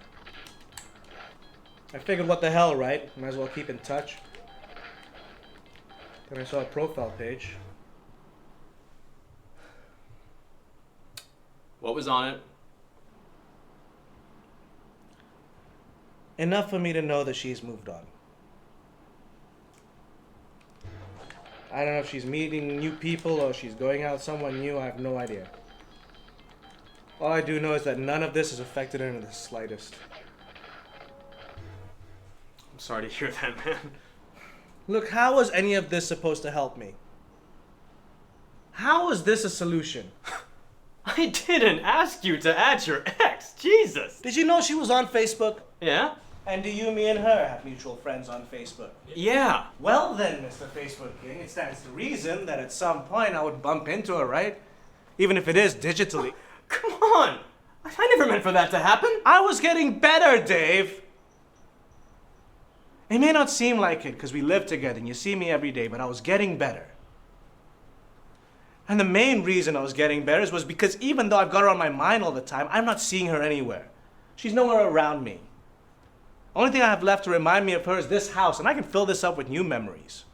I figured, what the hell, right? Might as well keep in touch. Then I saw a profile page. What was on it? Enough for me to know that she's moved on. I don't know if she's meeting new people or she's going out with someone new. I have no idea. All I do know is that none of this has affected her in the slightest. I'm sorry to hear that, man. Look, how was any of this supposed to help me? How is this a solution? I didn't ask you to add your ex. Jesus. Did you know she was on Facebook? Yeah? And do you, me, and her have mutual friends on Facebook? Yeah. Well then, Mr. Facebook King, it stands to reason that at some point I would bump into her, right? Even if it is digitally. Come on! I never meant for that to happen. I was getting better, Dave. It may not seem like it because we live together and you see me every day, but I was getting better. And the main reason I was getting better was because even though I've got her on my mind all the time, I'm not seeing her anywhere. She's nowhere around me. Only thing I have left to remind me of her is this house, and I can fill this up with new memories.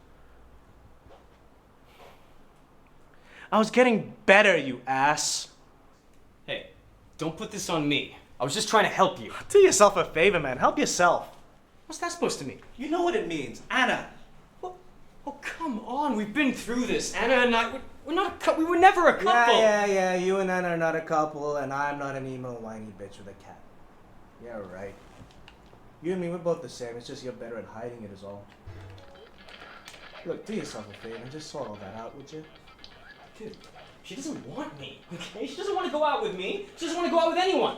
I was getting better, you ass. Hey, don't put this on me. I was just trying to help you. Do yourself a favor, man. Help yourself. What's that supposed to mean? You know what it means. Anna. Oh, come on. We've been through this. Anna and I, we're not a couple. We were never a couple. Yeah. You and Anna are not a couple, and I'm not an emo whiny bitch with a cat. Yeah, right. You and me, we're both the same. It's just you're better at hiding it is all. Look, do yourself a favor and just sort all that out, would you? Dude, she doesn't want me, okay? She doesn't want to go out with me. She doesn't want to go out with anyone.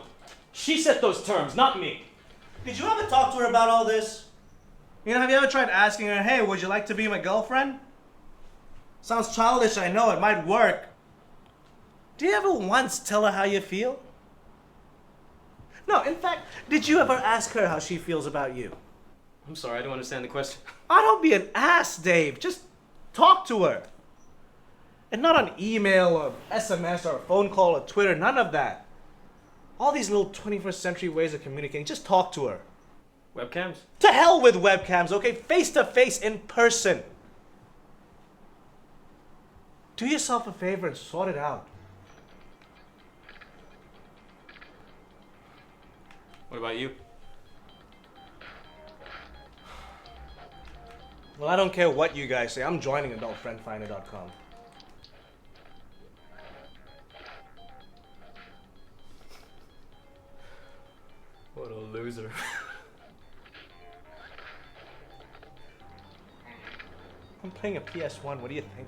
She set those terms, not me. Did you ever talk to her about all this? You know, have you ever tried asking her, hey, would you like to be my girlfriend? Sounds childish, I know, it might work. Do you ever once tell her how you feel? No, in fact, did you ever ask her how she feels about you? I'm sorry, I don't understand the question. Oh, don't be an ass, Dave. Just talk to her. And not on email or SMS or a phone call or Twitter, none of that. All these little 21st century ways of communicating, just talk to her. Webcams? To hell with webcams, okay? Face to face, in person. Do yourself a favor and sort it out. What about you? Well, I don't care what you guys say. I'm joining AdultFriendFinder.com. What a loser. I'm playing a PS1. What do you think?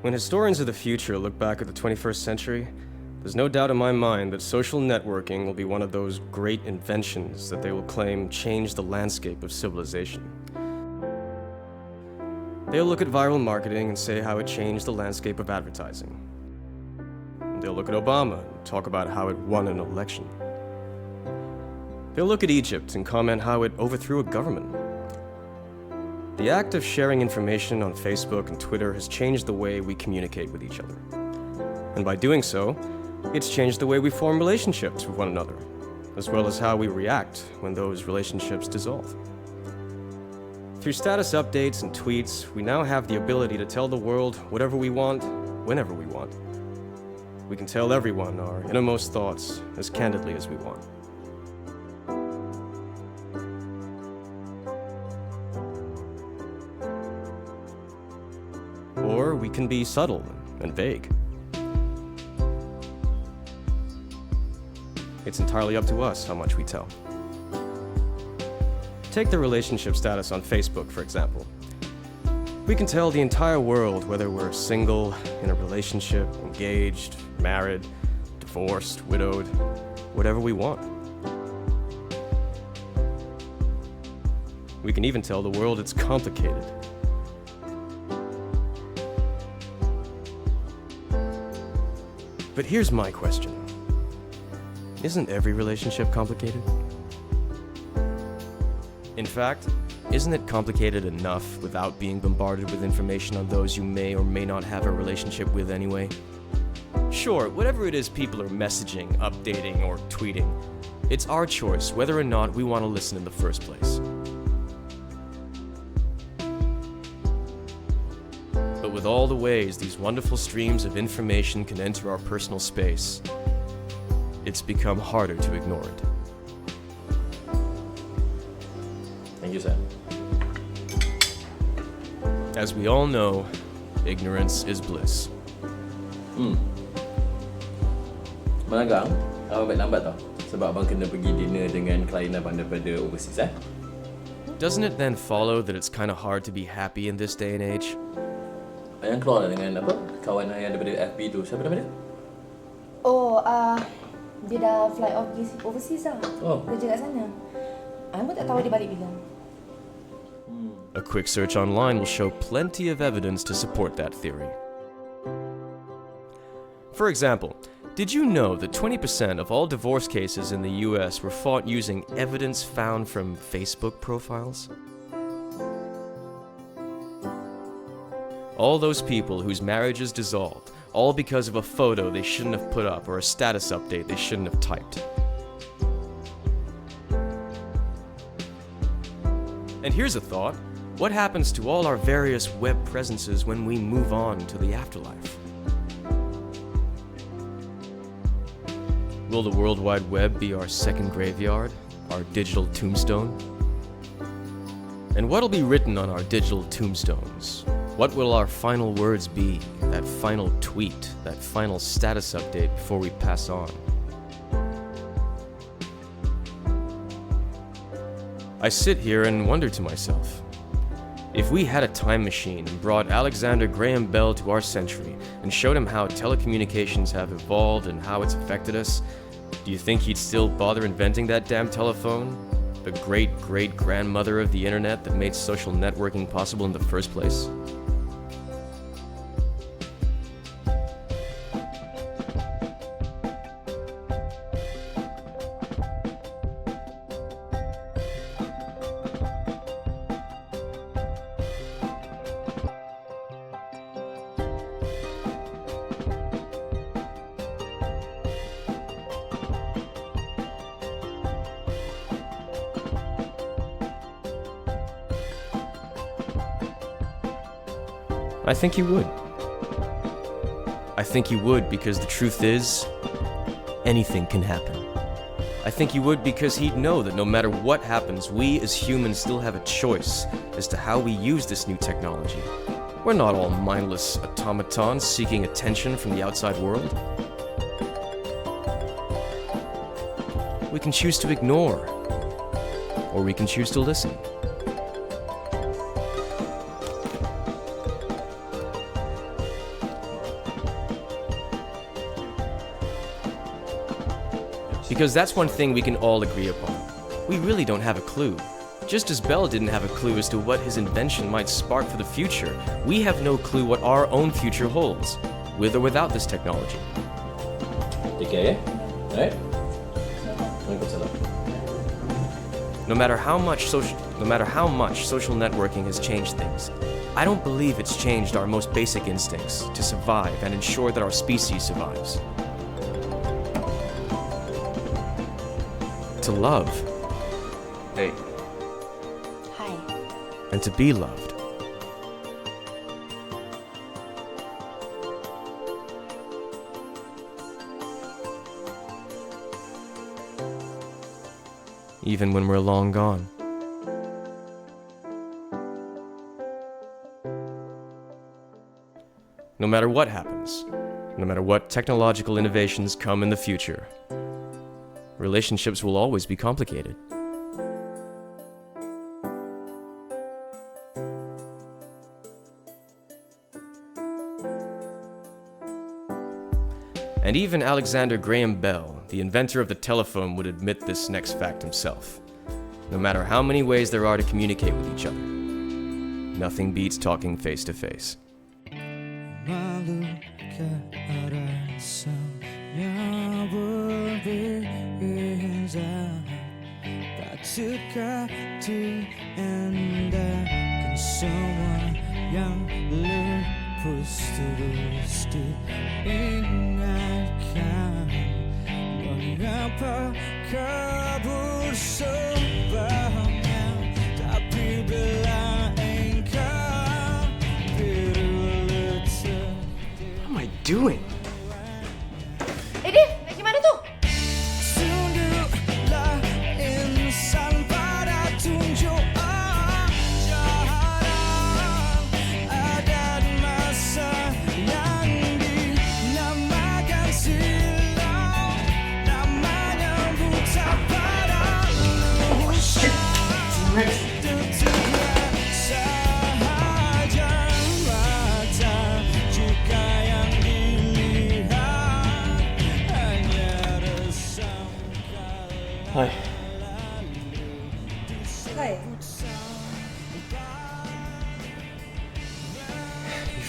When historians of the future look back at the 21st century, there's no doubt in my mind that social networking will be one of those great inventions that they will claim changed the landscape of civilization. They'll look at viral marketing and say how it changed the landscape of advertising. They'll look at Obama and talk about how it won an election. They'll look at Egypt and comment how it overthrew a government. The act of sharing information on Facebook and Twitter has changed the way we communicate with each other. And by doing so, it's changed the way we form relationships with one another, as well as how we react when those relationships dissolve. Through status updates and tweets, we now have the ability to tell the world whatever we want, whenever we want. We can tell everyone our innermost thoughts as candidly as we want. Or we can be subtle and vague. It's entirely up to us how much we tell. Take the relationship status on Facebook, for example. We can tell the entire world whether we're single, in a relationship, engaged, married, divorced, widowed, whatever we want. We can even tell the world it's complicated. But here's my question. Isn't every relationship complicated? In fact, isn't it complicated enough without being bombarded with information on those you may or may not have a relationship with anyway? Sure, whatever it is people are messaging, updating, or tweeting, it's our choice whether or not we want to listen in the first place. But with all the ways these wonderful streams of information can enter our personal space, it's become harder to ignore it. Thank you, sir. As we all know, ignorance is bliss. Menegang, kalau baik lambat tau. sebab abang kena pergi dinner dengan klien abang daripada overseas, Doesn't it then follow that it's kind of hard to be happy in this day and age? Ayang keluar dengan apa? Kawan ayang daripada FB tu. Siapa nama dia? Oh, dia dah fly off pergi overseas lah. Oh. Kerja kat sana. I pun tak tahu dia balik bila. A quick search online will show plenty of evidence to support that theory. For example, did you know that 20% of all divorce cases in the US were fought using evidence found from Facebook profiles? All those people whose marriages dissolved, all because of a photo they shouldn't have put up or a status update they shouldn't have typed. And here's a thought. What happens to all our various web presences when we move on to the afterlife? Will the World Wide Web be our second graveyard, our digital tombstone? And what'll be written on our digital tombstones? What will our final words be, that final tweet, that final status update before we pass on? I sit here and wonder to myself, if we had a time machine and brought Alexander Graham Bell to our century and showed him how telecommunications have evolved and how it's affected us, do you think he'd still bother inventing that damn telephone? The great-great-grandmother of the internet that made social networking possible in the first place? I think he would. I think he would because the truth is, anything can happen. I think he would because he'd know that no matter what happens, we as humans still have a choice as to how we use this new technology. We're not all mindless automatons seeking attention from the outside world. We can choose to ignore, or we can choose to listen. Because that's one thing we can all agree upon. We really don't have a clue. Just as Bell didn't have a clue as to what his invention might spark for the future, we have no clue what our own future holds, with or without this technology. Take care, right? No matter how much social networking has changed things, I don't believe it's changed our most basic instincts to survive and ensure that our species survives. To love. Hey. Hi. And to be loved. Even when we're long gone. No matter what happens, no matter what technological innovations come in the future, relationships will always be complicated. And even Alexander Graham Bell, the inventor of the telephone, would admit this next fact himself. No matter how many ways there are to communicate with each other, nothing beats talking face to face. Malu ke arah yang berbeza, patukah diendahkan semua yang lepas terus diingatkan? Mengapa kabur sebanyak, tapi bila engkau berletak. What am I doing? Dave, nak pergi mana tu? Tunduklah insan pada tunjuk ajaran, adat masa yang dinamakan silam, namanya buta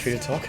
free to talk?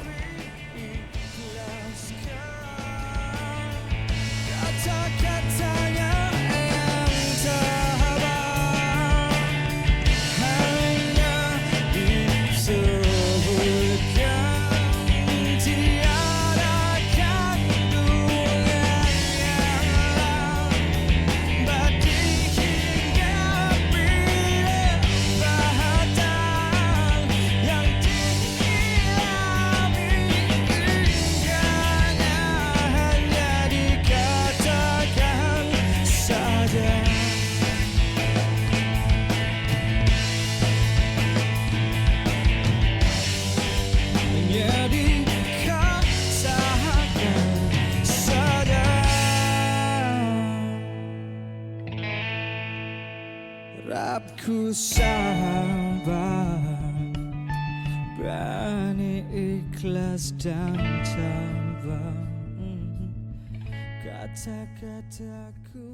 Ku sabar, berani ikhlas dan tabah. Kata-kataku